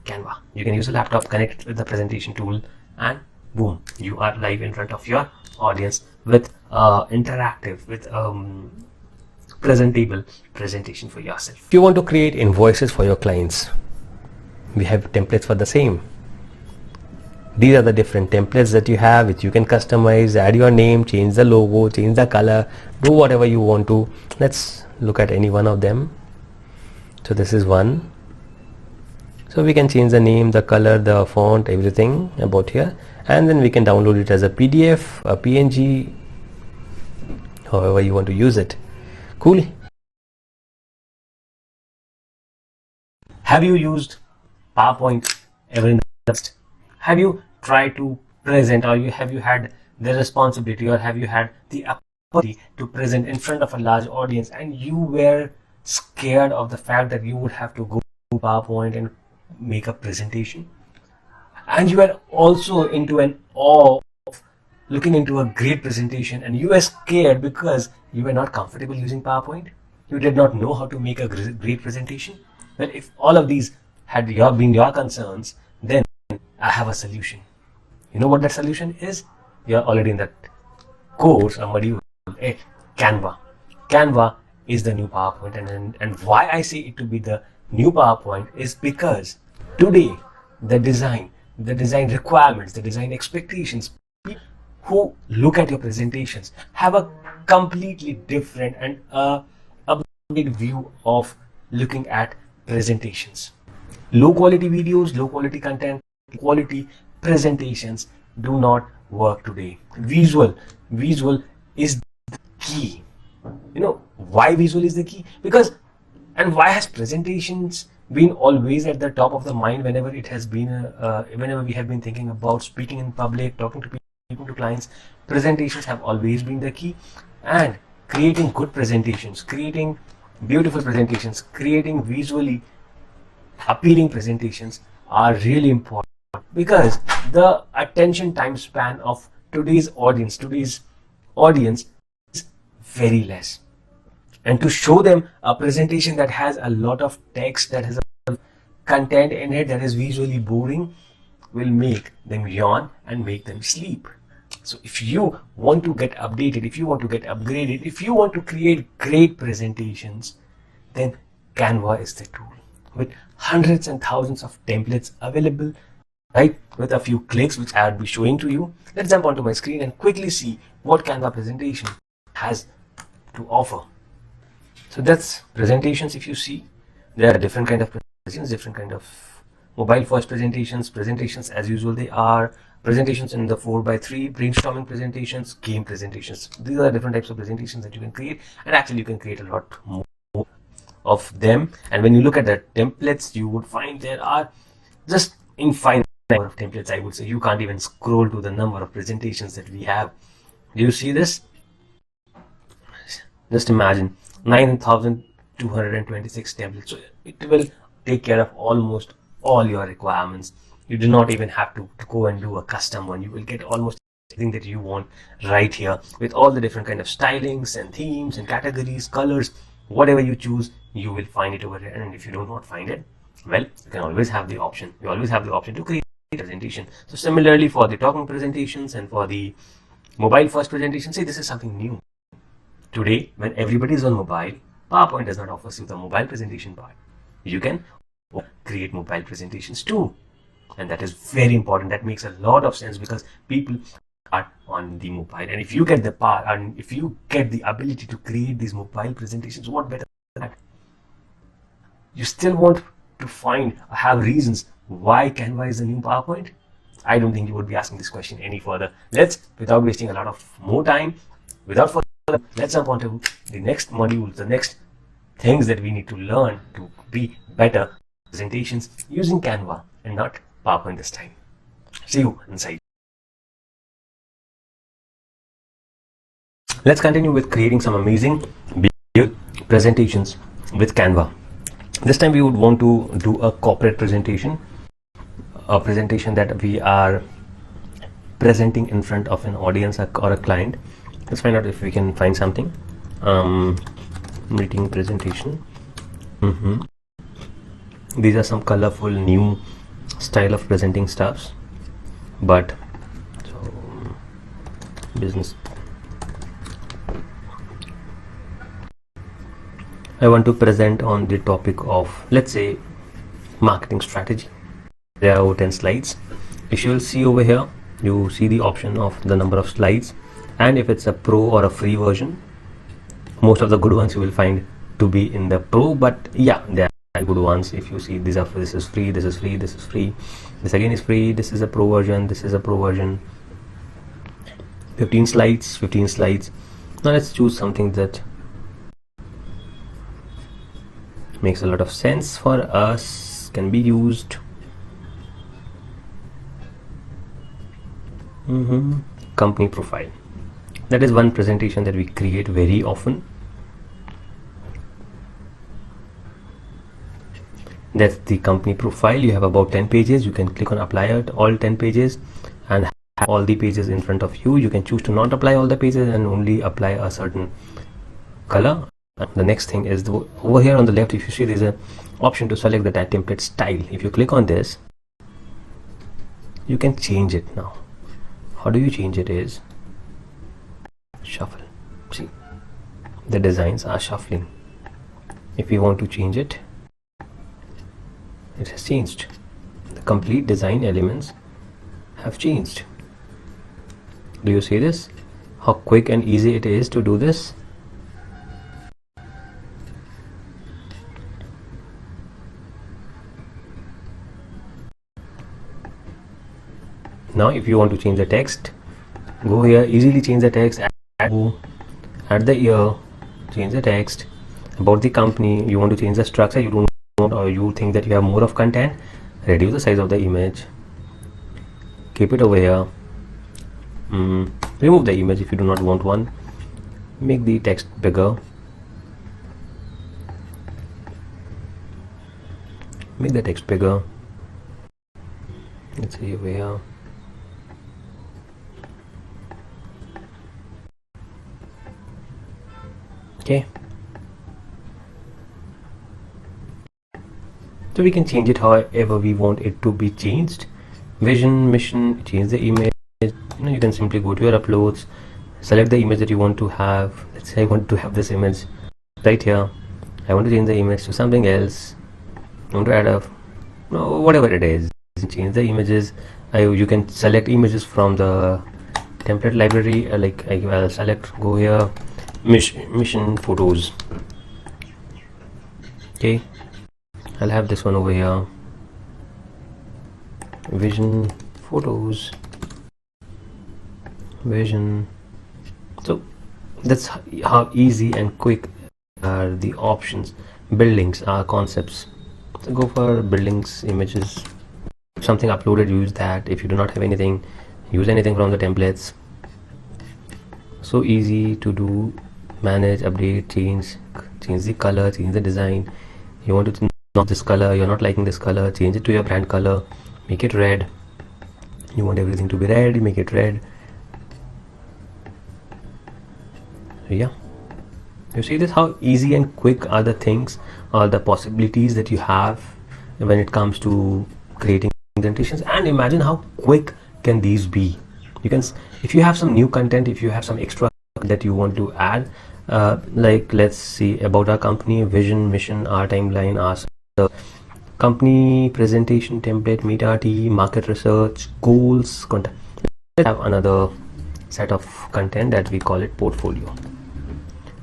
Canva. You can use a laptop, connect with the presentation tool, and boom, you are live in front of your audience with interactive, with presentable presentation for yourself. If you want to create invoices for your clients, we have templates for the same. These are the different templates that you have, which you can customize, add your name, change the logo, change the color, do whatever you want to. Let's look at any one of them. So this is one. So we can change the name, the color, the font, everything about here, and then we can download it as a PDF, a PNG, however you want to use it. Cool. Have you used PowerPoint ever in the past? Have you tried to present, or have you had the responsibility, or have you had the ability to present in front of a large audience, and you were scared of the fact that you would have to go to PowerPoint and make a presentation, and you were also into an awe of looking into a great presentation, and you were scared because you were not comfortable using PowerPoint? You did not know how to make a great presentation? Well, if all of these had been your concerns, then I have a solution. You know what that solution is? You're already in that course or module, Canva. Canva is the new PowerPoint, and why I say it to be the new PowerPoint is because today the design requirements, the design expectations, people who look at your presentations have a completely different and a big view of looking at presentations. Low quality videos, low quality content, quality presentations do not work today. Visual is the key. You know why visual is the key? Because, and why has presentations been always at the top of the mind whenever it has been whenever we have been thinking about speaking in public, talking to people, speaking to clients? Presentations have always been the key, and creating good presentations, creating beautiful presentations, creating visually appealing presentations are really important, because the attention time span of today's audience is very less. And to show them a presentation that has a lot of text, that has a lot of content in it, that is visually boring, will make them yawn and make them sleep. So if you want to get updated, if you want to get upgraded, if you want to create great presentations, then Canva is the tool, with hundreds and thousands of templates available, right? With a few clicks, which I will be showing to you. Let's jump onto my screen and quickly see what Canva presentation has to offer. So that's presentations. If you see, there are different kind of presentations, different kind of mobile first presentations as usual. They are presentations in the 4x3, brainstorming presentations, game presentations. These are different types of presentations that you can create, and actually you can create a lot more of them. And when you look at the templates, you would find there are just infinite number of templates. I would say you can't even scroll to the number of presentations that we have. Do you see this? Just imagine 9,226 templates. So it will take care of almost all your requirements. You do not even have to go and do a custom one. You will get almost everything that you want right here with all the different kind of stylings and themes and categories, colors, whatever you choose, you will find it over here. And if you do not find it, well, you can always have the option. You always have the option to create a presentation. So similarly for the talking presentations and for the mobile first presentation, say this is something new. Today, when everybody is on mobile, PowerPoint does not offer you the mobile presentation part. You can create mobile presentations too. And that is very important. That makes a lot of sense because people are on the mobile. And if you get the part and if you get the ability to create these mobile presentations, what better than that? You still want to have reasons why Canva is the new PowerPoint? I don't think you would be asking this question any further. Without wasting a lot of more time, let's jump on to the next module, the next things that we need to learn to be better presentations using Canva and not PowerPoint this time. See you inside. Let's continue with creating some amazing presentations with Canva. This time we would want to do a corporate presentation, a presentation that we are presenting in front of an audience or a client. Let's find out if we can find something. Meeting presentation. These are some colorful new style of presenting stuffs, but so business. I want to present on the topic of, let's say, marketing strategy. There are 10 slides. If you will see over here, you see the option of the number of slides, and if it's a pro or a free version, most of the good ones you will find to be in the pro, but yeah, there are good ones. If you see this is free, this is free, this is free, this again is free, this is a pro version, this is a pro version. 15 slides. Now let's choose something that makes a lot of sense for us, can be used. Company profile. That is one presentation that we create very often. That's the company profile. You have about 10 pages. You can click on apply it all 10 pages and have all the pages in front of you. You can choose to not apply all the pages and only apply a certain color. The next thing is over here on the left, if you see, there's an option to select the template style. If you click on this, you can change it now. How do you change it is shuffle. See, the designs are shuffling. If you want to change it, it has changed. The complete design elements have changed. Do you see this? How quick and easy it is to do this? Now if you want to change the text, go here, easily change the text, add the year, change the text. About the company, you want to change the structure, you don't want, or you think that you have more of content, reduce the size of the image, keep it over here, remove the image if you do not want one, make the text bigger, make the text bigger. Let's see over here. Okay, so we can change it however we want it to be changed. Vision, mission, change the image. You can simply go to your uploads, select the image that you want to have. Let's say I want to have this image right here. I want to change the image to something else. I want to add whatever it is. Change the images. You can select images from the template library. I'll select, go here, mission photos. Okay, I'll have this one over here, vision photos, vision. So that's how easy and quick are the options. Buildings are concepts, so go for buildings, images. If something uploaded, use that. If you do not have anything, use anything from the templates. So easy to do, manage, update, change, change the color, change the design. You want to not this color, you're not liking this color, change it to your brand color, make it red. You want everything to be red, you make it red. So yeah, you see this, how easy and quick are the things, or the possibilities that you have when it comes to creating presentations. And imagine how quick can these be. You can, if you have some new content, if you have some extra that you want to add, like let's see, about our company, vision, mission, our timeline, our company presentation template, meet our team, market research, goals, content. Let's have another set of content that we call it portfolio,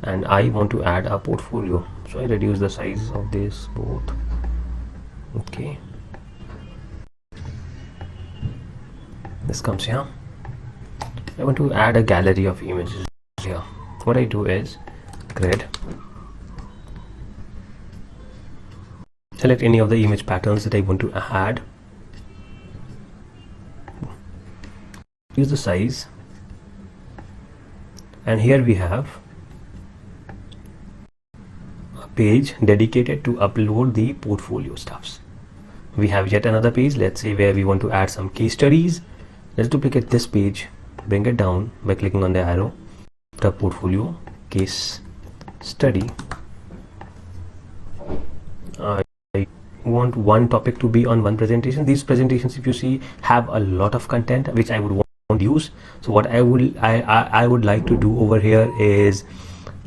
and I want to add a portfolio, so I reduce the size of this both. Okay, this comes here. I want to add a gallery of images here. What I do is grid, select any of the image patterns that I want to add, use the size, and here we have a page dedicated to upload the portfolio stuffs. We have yet another page, let's say, where we want to add some case studies. Let's duplicate this page, bring it down by clicking on the arrow, the portfolio case study. I want one topic to be on one presentation. These presentations, if you see, have a lot of content which I would want to use. So what I would like to do over here is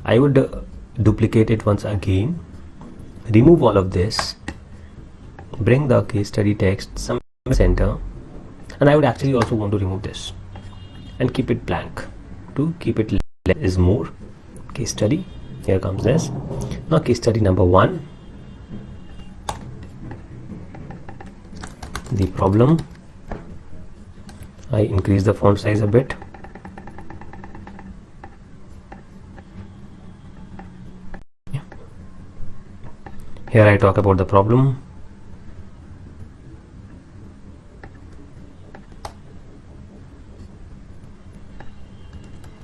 I would duplicate it once again, remove all of this, bring the case study text some center, and I would actually also want to remove this and keep it blank to keep it less is more. Case study, here comes this. Now case study number 1, the problem. I increase the font size a bit. Here I talk about the problem.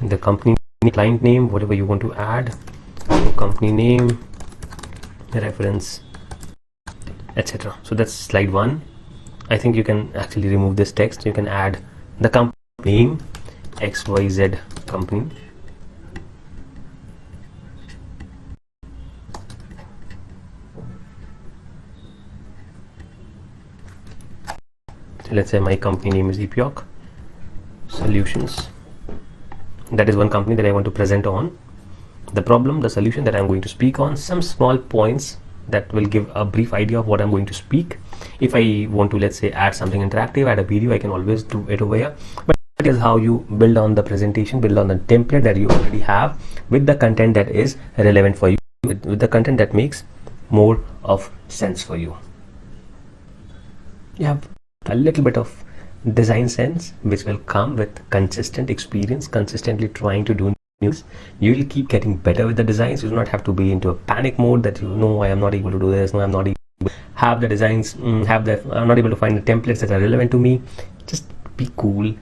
The company, client name, whatever you want to add, company name, reference, etc. So that's slide 1. I think you can actually remove this text. You can add the company name, XYZ company. So let's say my company name is Epiok Solutions. That is one company that I want to present on. The problem, the solution that I'm going to speak on, some small points that will give a brief idea of what I'm going to speak. If I want to, let's say, add something interactive, add a video, I can always do it over here. But that is how you build on the presentation, build on the template that you already have with the content that is relevant for you, with the content that makes more of sense for you. You have a little bit of design sense which will come with consistent experience, consistently trying to do news. You will keep getting better with the designs. You do not have to be into a panic mode that I am not able to do this, no, I'm not able to have the designs, I'm not able to find the templates that are relevant to me. Just be cool,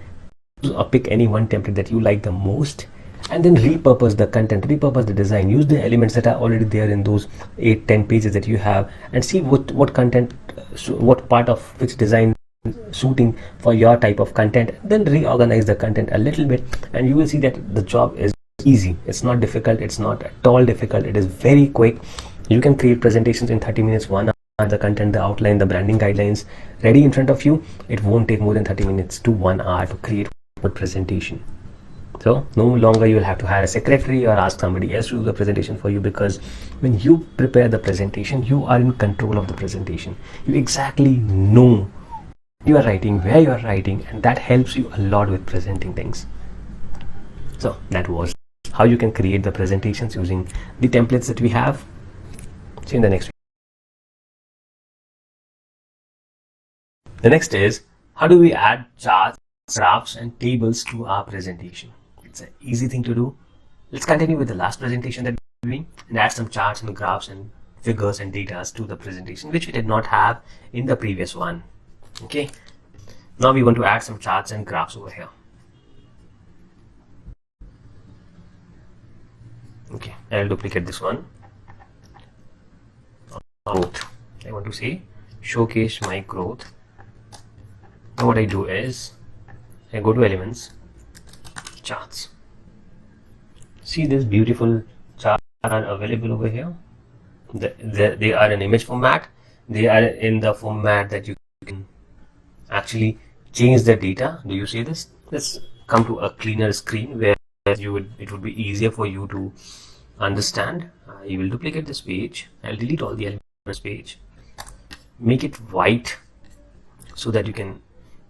or pick any one template that you like the most, and then repurpose the content, repurpose the design, use the elements that are already there in those 8-10 pages that you have, and see what content, what part of which design suiting for your type of content. Then reorganize the content a little bit, and you will see that the job is easy. It's not difficult, it's not at all difficult, it is very quick. You can create presentations in 30 minutes, 1 hour, the content, the outline, the branding guidelines ready in front of you. It won't take more than 30 minutes to 1 hour to create a presentation. So no longer you will have to hire a secretary or ask somebody else to do the presentation for you, because when you prepare the presentation, you are in control of the presentation. You exactly know you are writing, where you are writing, and that helps you a lot with presenting things. So that was how you can create the presentations using the templates that we have. See you in the next video. The next is, how do we add charts, graphs, and tables to our presentation? It's an easy thing to do. Let's continue with the last presentation that we're doing and add some charts and graphs and figures and data to the presentation, which we did not have in the previous one. Okay, now we want to add some charts and graphs over here. Okay, I'll duplicate this one, growth. I want to say showcase my growth. Now what I do is I go to elements, charts. See, this beautiful chart are available over here. They are in image format. They are in the format that you can actually change the data. Do you see this? Let's come to a cleaner screen where it would be easier for you to understand. You will duplicate this page. I'll delete all the elements page. Make it white so that you can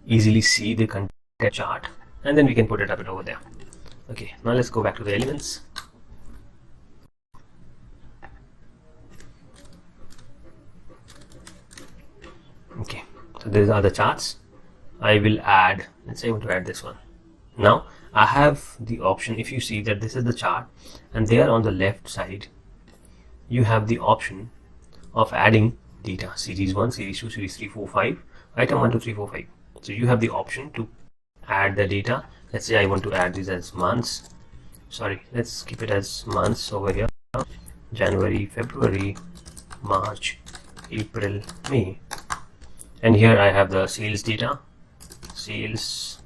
easily see the content chart, and then we can put it up over there. Okay, now let's go back to the elements. Okay, so these are the charts. I will add, let's say I want to add this one. Now I have the option. If you see that this is the chart, and there on the left side you have the option of adding data, series 1, series 2, series 3, 4, 5, item 1, 2, 3, 4, 5. So you have the option to add the data. Let's say I want to add this as months. Sorry, let's keep it as months over here. January, February, March, April, May. And here I have the sales data. Sales,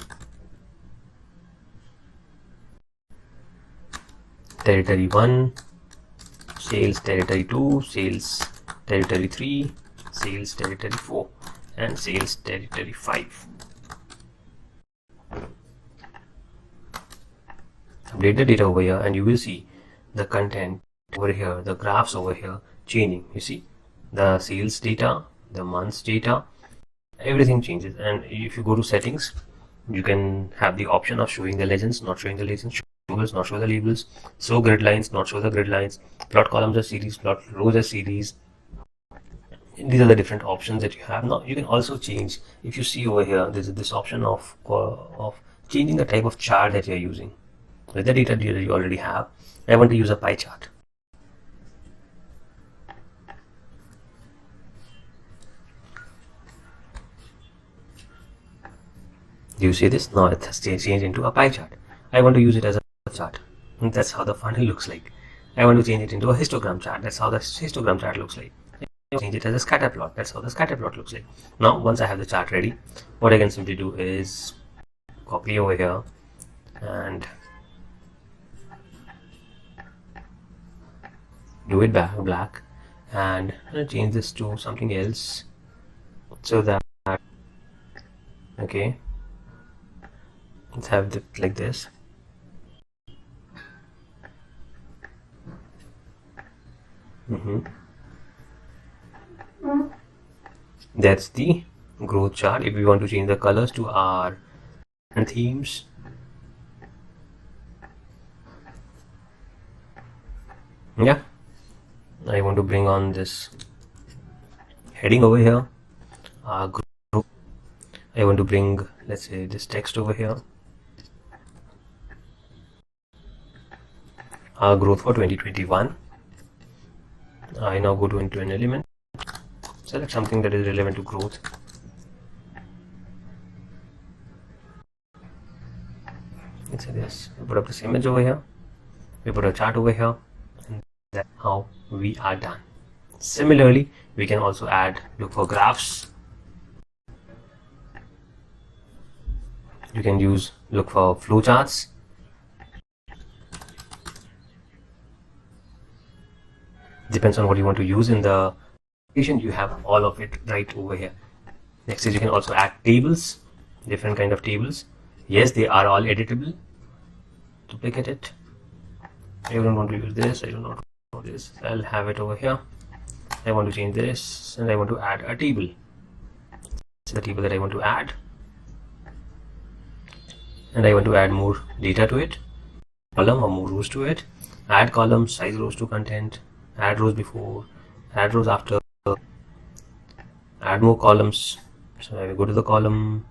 territory 1, sales territory 2, sales territory 3, sales territory 4, and sales territory 5. Update the data over here, and you will see the content over here, the graphs over here changing. You see the sales data, the months data, everything changes. And if you go to settings, you can have the option of showing the legends, not showing the legends, show labels, not show the labels, show grid lines, not show the grid lines, plot columns as series, plot rows as series. These are the different options that you have. Now you can also change. If you see over here, there is this option of changing the type of chart that you are using. With the data that you already have, I want to use a pie chart. Do you see this? Now it has changed into a pie chart. I want to use it as a chart. And that's how the funnel looks like. I want to change it into a histogram chart. That's how the histogram chart looks like. I change it as a scatter plot. That's how the scatter plot looks like. Now, once I have the chart ready, what I can simply do is copy over here and do it black, and change this to something else so that, okay, let's have it like this. That's the growth chart. If we want to change the colors to our themes, yeah, I want to bring on this heading over here, group. I want to bring, let's say, this text over here, growth for 2021. I now go into an element, select something that is relevant to growth. Let's say this. We put up this image over here, we put a chart over here, and that's how we are done. Similarly, we can also look for graphs. You can look for flowcharts. Depends on what you want to use in the application. You have all of it right over here. Next is you can also add tables, different kind of tables. Yes, they are all editable. Duplicate it. I don't want to use this. I don't want to do this. I'll have it over here. I want to change this, and I want to add a table. It's the table that I want to add, and I want to add more data to it, column or more rows to it. Add columns, size rows to content, add rows before, add rows after, add more columns. So I will go to the column,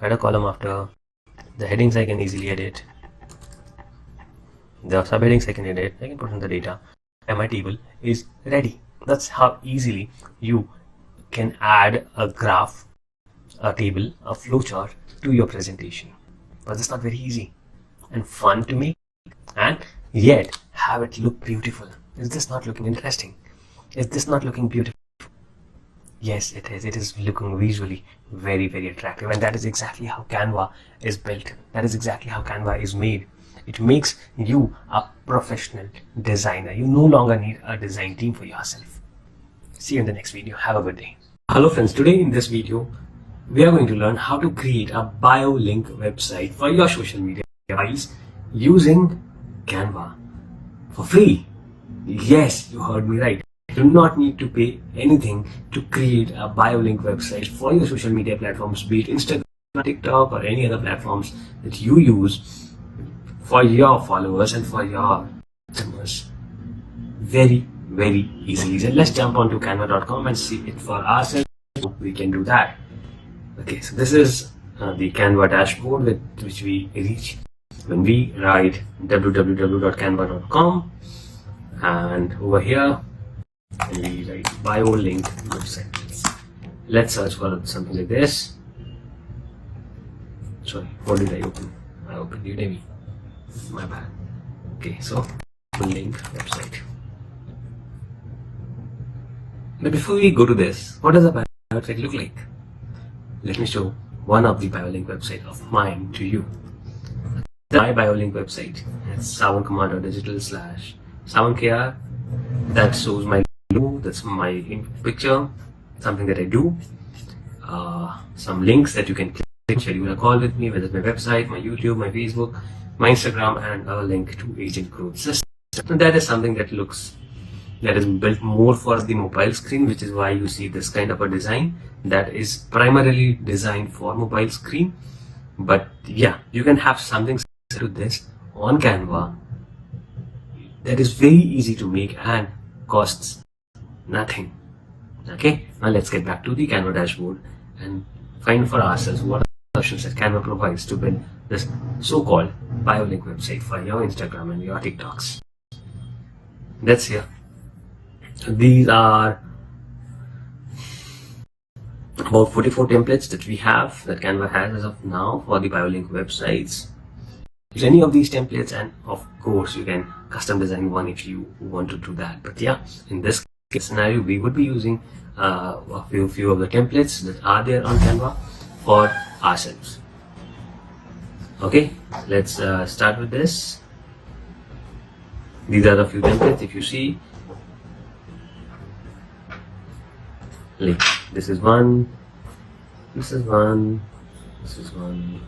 add a column after. The headings I can easily edit, the subheadings I can edit, I can put in the data, and my table is ready. That's how easily you can add a graph, a table, a flowchart to your presentation. But it's not very easy and fun to make, and yet have it look beautiful. Is this not looking interesting? Is this not looking beautiful? Yes, it is. It is looking visually very, very attractive. And that is exactly how Canva is built. That is exactly how Canva is made. It makes you a professional designer. You no longer need a design team for yourself. See you in the next video. Have a good day. Hello friends, today in this video, we are going to learn how to create a Biolink website for your social media files using Canva for free. Yes, you heard me right. You do not need to pay anything to create a Biolink website for your social media platforms, be it Instagram, TikTok, or any other platforms that you use for your followers and for your customers. Very, very easily. So let's jump onto canva.com and see it for ourselves. We can do that. Okay, so this is the Canva dashboard with which we reach when we write www.canva.com, and over here we write Biolink website. Let's search for something like this. Sorry, what did I open? I opened Udemy. My bad. Okay, so Biolink website. But before we go to this, what does a Biolink website look like? Let me show one of the Biolink website of mine to you. My Biolink website is savankumar.digital/savankr. That shows my logo, that's my picture, something that I do. Some links that you can click, schedule a call with me, whether it's my website, my YouTube, my Facebook, my Instagram, and a link to agent growth system. And that is something that is built more for the mobile screen, which is why you see this kind of a design that is primarily designed for mobile screen. But yeah, you can have something to this on Canva that is very easy to make and costs nothing. Okay, now let's get back to the Canva dashboard and find for ourselves what are the options that Canva provides to build this so-called Biolink website for your Instagram and your TikToks. That's here. These are about 44 templates that we have, that Canva has as of now for the Biolink websites. Use any of these templates, and of course you can custom design one if you want to do that. But yeah, in this case scenario, we would be using a few of the templates that are there on Canva for ourselves. Okay, let's start with this. These are the few templates. If you see, like this is one, this is one, this is one,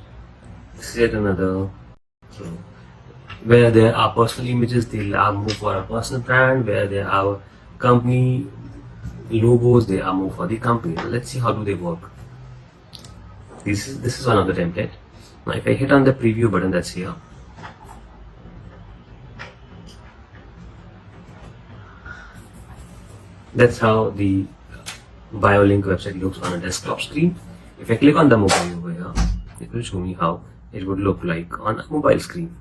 this is yet another. So where there are personal images, they are more for a personal brand. Where there are company logos, they are more for the company. So let's see how do they work. This is one of the template. Now if I hit on the preview button that's here, that's how the Biolink website looks on a desktop screen. If I click on the mobile over here, it will show me how it would look like on a mobile screen.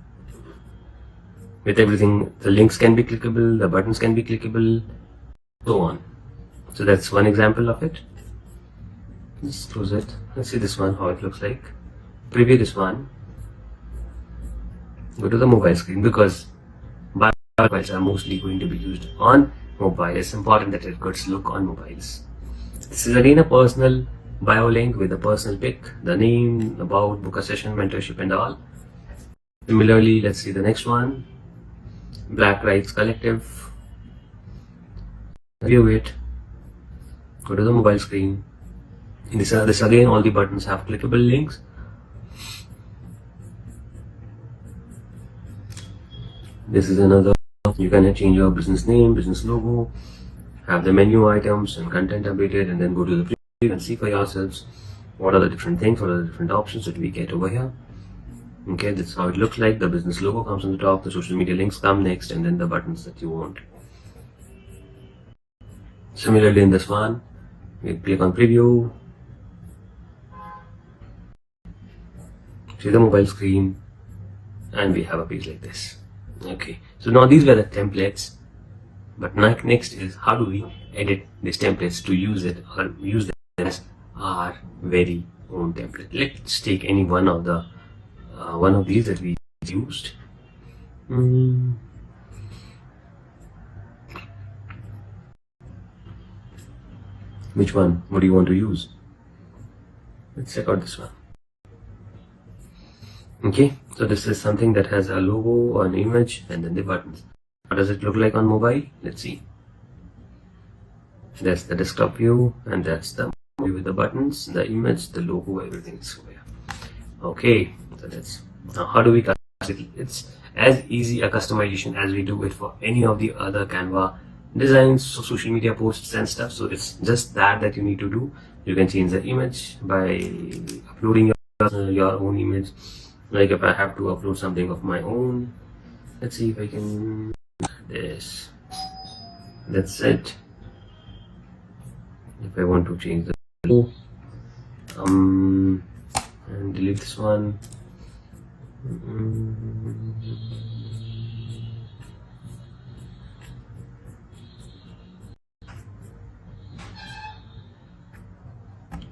With everything, the links can be clickable, the buttons can be clickable, so on. So that's one example of it. Let's close it. Let's see this one, how it looks like. Preview this one. Go to the mobile screen, because Biolink are mostly going to be used on mobile. It's important that it gets look on mobiles. This is again a personal Biolink with a personal pic, the name, about, book a session, mentorship, and all. Similarly, let's see the next one. Black Rights Collective. View it. Go to the mobile screen. In this again, all the buttons have clickable links. This is another. You can change your business name, business logo, have the menu items and content updated, and then go to the preview and see for yourselves what are the different things, what are the different options that we get over here. Okay, that's how it looks like. The business logo comes on the top, the social media links come next, and then the buttons that you want. Similarly in this one, we click on preview, see the mobile screen, and we have a page like this. Okay, so now these were the templates, but next is how do we edit these templates to use it or use them as our very own template. Let's take any one of these that we used. Which one? What do you want to use? Let's check out this one. Okay, so this is something that has a logo, an image, and then the buttons. What does it look like on mobile? Let's see. That's the desktop view, and that's the view with the buttons, the image, the logo, everything is over here. Okay, so that's now how do we customize it? It's as easy a customization as we do it for any of the other Canva designs, so social media posts and stuff. So it's just that you need to do. You can change the image by uploading your own image. Like if I have to upload something of my own, let's see if I can this. That's it. If I want to change the logo, and delete this one.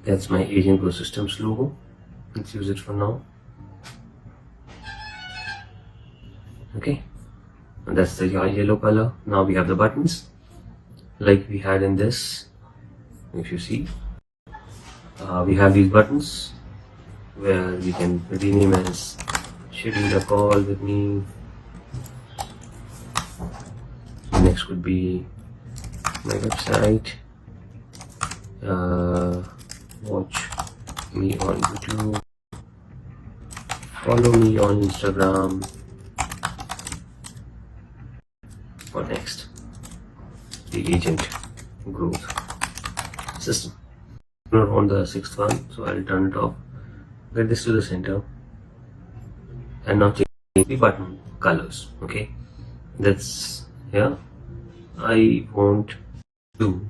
That's my Asian Pro Systems logo. Let's use it for now. Okay, and that's the yellow color. Now we have the buttons like we had in this. If you see, we have these buttons where we can rename as schedule a call with me. Next would be my website, watch me on YouTube, follow me on Instagram. What next? The agent growth system. Not on the sixth one, so I'll turn it off. Get this to the center, and now change the button colors. Okay, that's here. I want to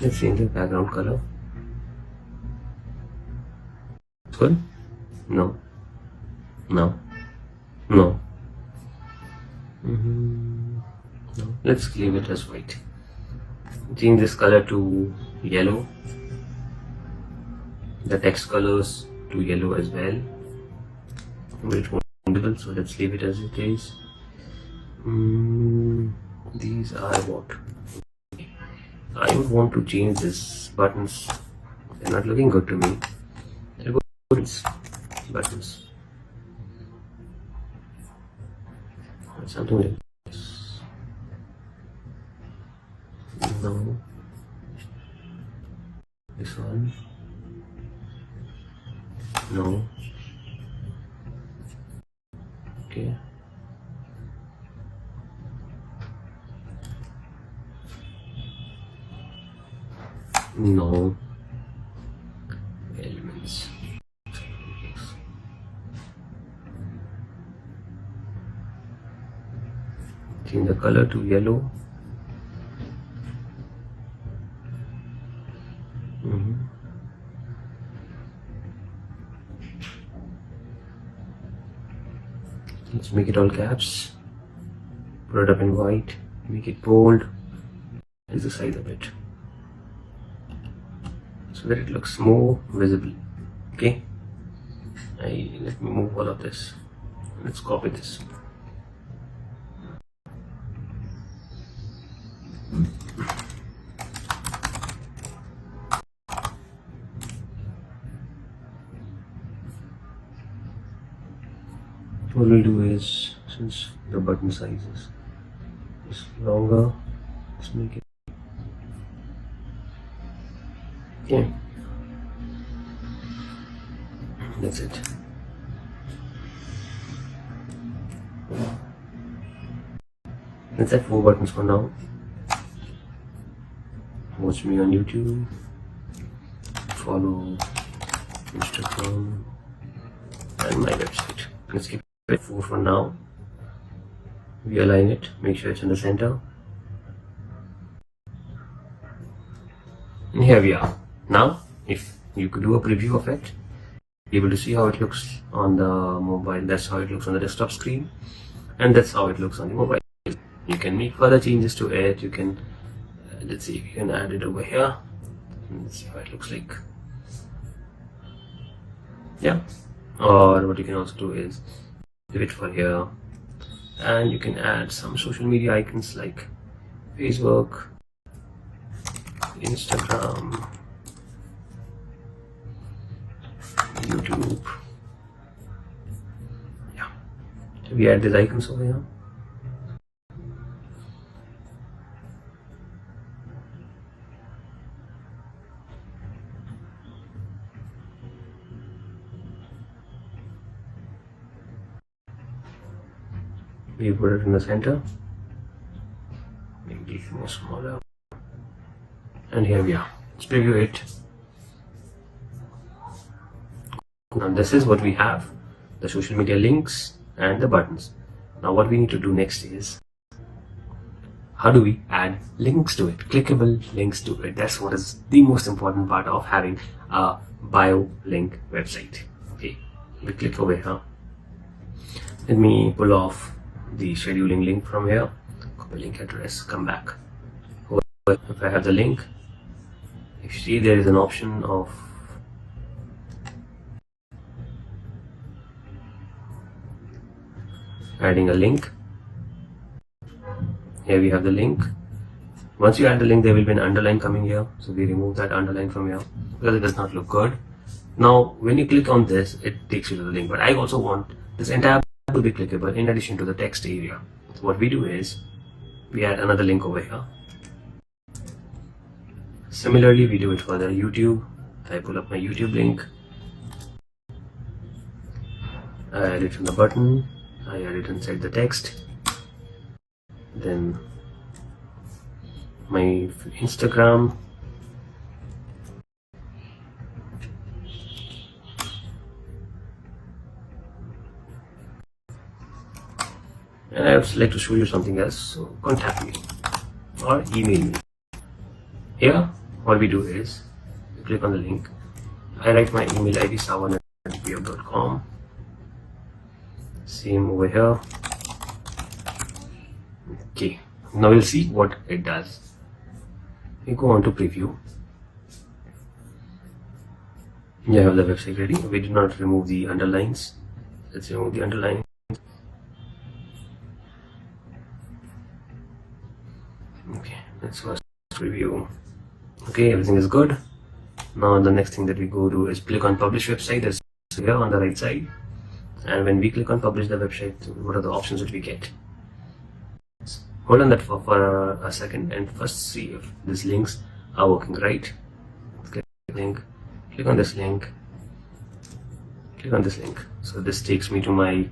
let's change the background color. Good? No. No. No. No. Let's leave it as white. Change this color to yellow. The text colors to yellow as well. But it won't be visible, so let's leave it as it is. These are what? I would want to change these buttons. They're not looking good to me. Buttons. Something like this. No. This one. No. Okay. No. Elements. Change the color to yellow. Let's make it all caps. Put it up in white. Make it bold. Raise the size of it so that it looks more visible. Okay. Let me move all of this. Let's copy this. What we'll do is, since the button size is longer, let's make it. Okay, that's it. Let's add 4 buttons for now. Watch me on YouTube, follow Instagram, and my website. Let's keep it 4 for now. We align it, make sure it's in the center. And here we are. Now, if you could do a preview of it, be able to see how it looks on the mobile. That's how it looks on the desktop screen, and that's how it looks on the mobile. You can make further changes to it. You can let's see if you can add it over here. Let's see how it looks like. Yeah. Or what you can also do is leave it for here, and you can add some social media icons like Facebook, Instagram, YouTube. Yeah, we add these icons over here. We put it in the center, make it more smaller, and here we are. Let's preview it. Now this is what we have, the social media links and the buttons. Now what we need to do next is, how do we add links to it, clickable links to it? That's what is the most important part of having a Biolink website. Okay, we click over here. Let me pull off the scheduling link from here, copy link address, come back. If I have the link, if you see there is an option of adding a link. Here we have the link. Once you add the link, there will be an underline coming here, so we remove that underline from here because it does not look good. Now when you click on this, it takes you to the link, but I also want this entire to be clickable in addition to the text area. So what we do is we add another link over here. Similarly, we do it for the YouTube. I pull up my YouTube link, I add it in the button, I add it inside the text, then my Instagram, and I would like to show you something else, so contact me or email me. Here what we do is we click on the link, I write my email ID sawan@pf.com, same over here. Okay, now we'll see what it does. We go on to preview. You have the website ready. We did not remove the underlines. Let's remove the underline. Okay, let's first review. Okay, everything is good. Now the next thing that we go do is click on publish website. That's here on the right side, and when we click on publish the website, what are the options that we get? Hold on that for a second and first see if these links are working right. Click link, click on this link, click on this link. So this takes me to my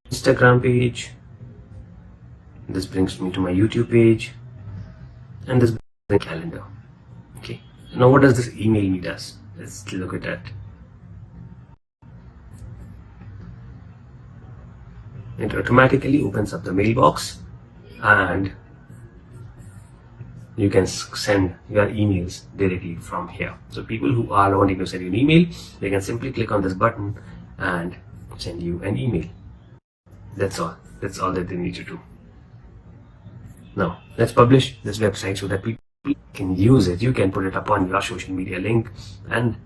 Instagram page, this brings me to my YouTube page, and this brings the calendar. Okay, now what does this email me does? Let's look at that. It automatically opens up the mailbox and you can send your emails directly from here. So people who are wanting to send you an email, they can simply click on this button and send you an email. That's all that they need to do. Now let's publish this website so that people can use it. You can put it up on your social media link, and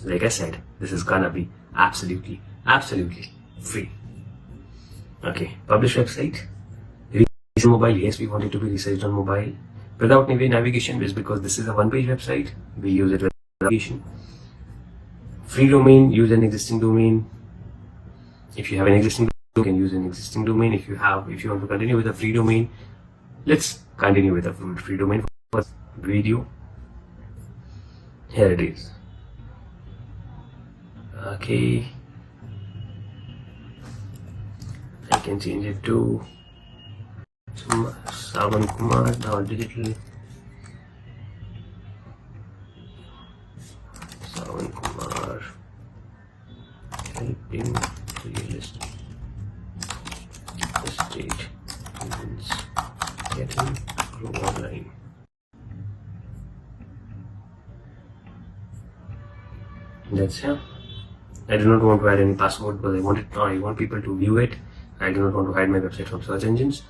like I said, this is gonna be absolutely free. Okay, publish website. Research mobile, yes, we want it to be researched on mobile without navigation, is because this is a one-page website. We use it with navigation. Free domain, use an existing domain. If you have an existing domain, you can use an existing domain. If you want to continue with a free domain, let's continue with a free domain for video. Here it is. Okay, I can change it to Sawan Kumar, now digital. Sawan Kumar, helping real estate agents getting grow online. That's it. I do not want to add any password because I want people to view it. I do not want to hide my website from search engines.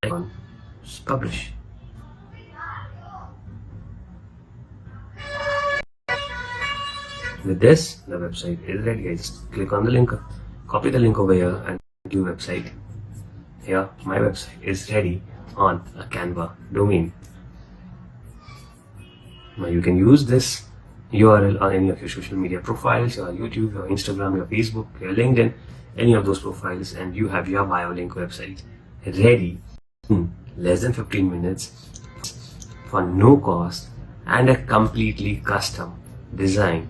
I want to publish. With this, the website is ready. I just click on the link, copy the link over here, and do website. here my website is ready on a Canva domain. Now you can use this URL on any of your social media profiles, your YouTube, your Instagram, your Facebook, your LinkedIn, any of those profiles, and you have your Biolink website ready in less than 15 minutes for no cost and a completely custom design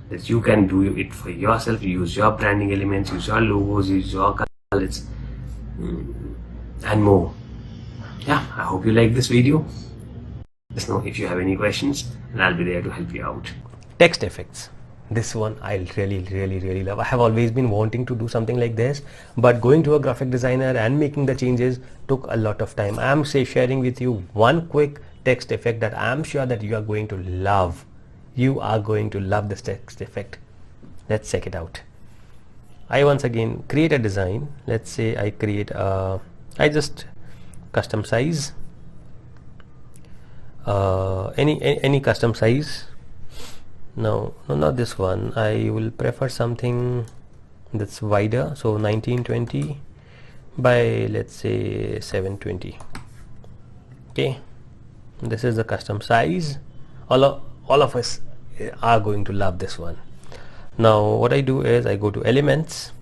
that you can do it for yourself. Use your branding elements, use your logos, use your colors, and more. Yeah, I hope you like this video. Let us know if you have any questions and I'll be there to help you out. Text effects. This one I really love. I have always been wanting to do something like this, but going to a graphic designer and making the changes took a lot of time. I am sharing with you one quick text effect that I am sure that you are going to love. You are going to love this text effect. Let's check it out. I once again create a design. Let's say I create I just custom size any custom size. No, not this one. I will prefer something that's wider, so 1920 by, let's say, 720. Okay, this is the custom size. All of us are going to love this one. Now what I do is I go to elements,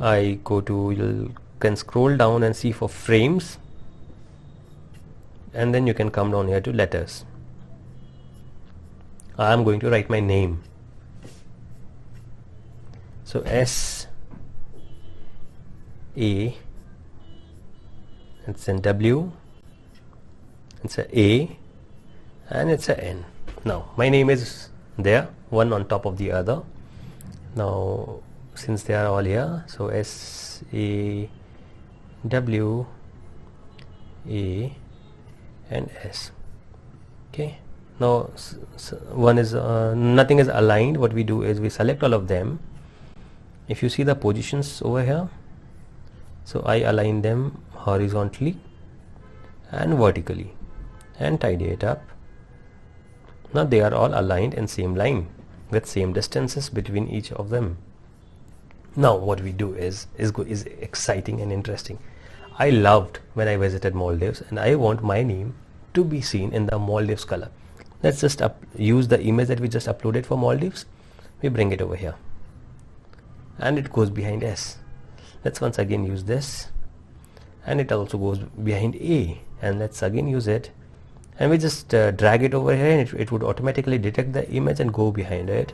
I go to, you can scroll down and see for frames, and then you can come down here to letters. I am going to write my name, so S A, it's a W, it's a A, and it's a N. Now my name is there, one on top of the other. Now since they are all here, so S A W A and S. Okay, now one is nothing is aligned. What we do is we select all of them. If you see the positions over here, so I align them horizontally and vertically and tidy it up. Now they are all aligned in same line with same distances between each of them. Now what we do is exciting and interesting. I loved when I visited Maldives, and I want my name to be seen in the Maldives color. Let's just use the image that we just uploaded for Maldives. We bring it over here and it goes behind S. Let's once again use this, and it also goes behind A, and let's again use it, and we just drag it over here, and it would automatically detect the image and go behind it,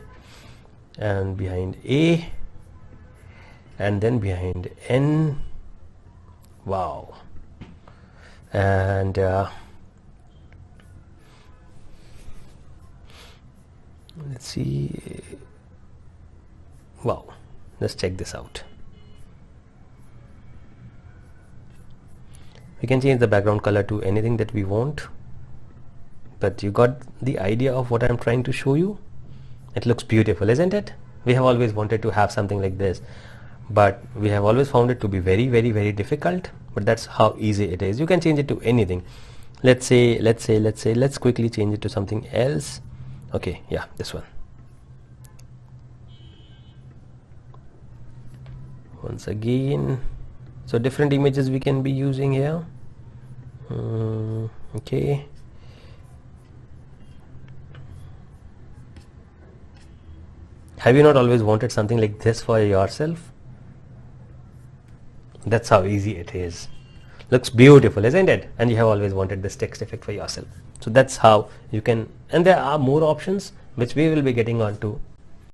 and behind A, and then behind N. Wow. And let's see. Wow, let's check this out. We can change the background color to anything that we want, but you got the idea of what I'm trying to show you. It looks beautiful, isn't it? We have always wanted to have something like this, but we have always found it to be very difficult. But that's how easy it is. You can change it to anything. Let's quickly change it to something else. Okay, yeah, this one. Once again, so different images we can be using here. Okay, have you not always wanted something like this for yourself? That's how easy it is. Looks beautiful, isn't it? And you have always wanted this text effect for yourself. So that's how you can, and there are more options which we will be getting on to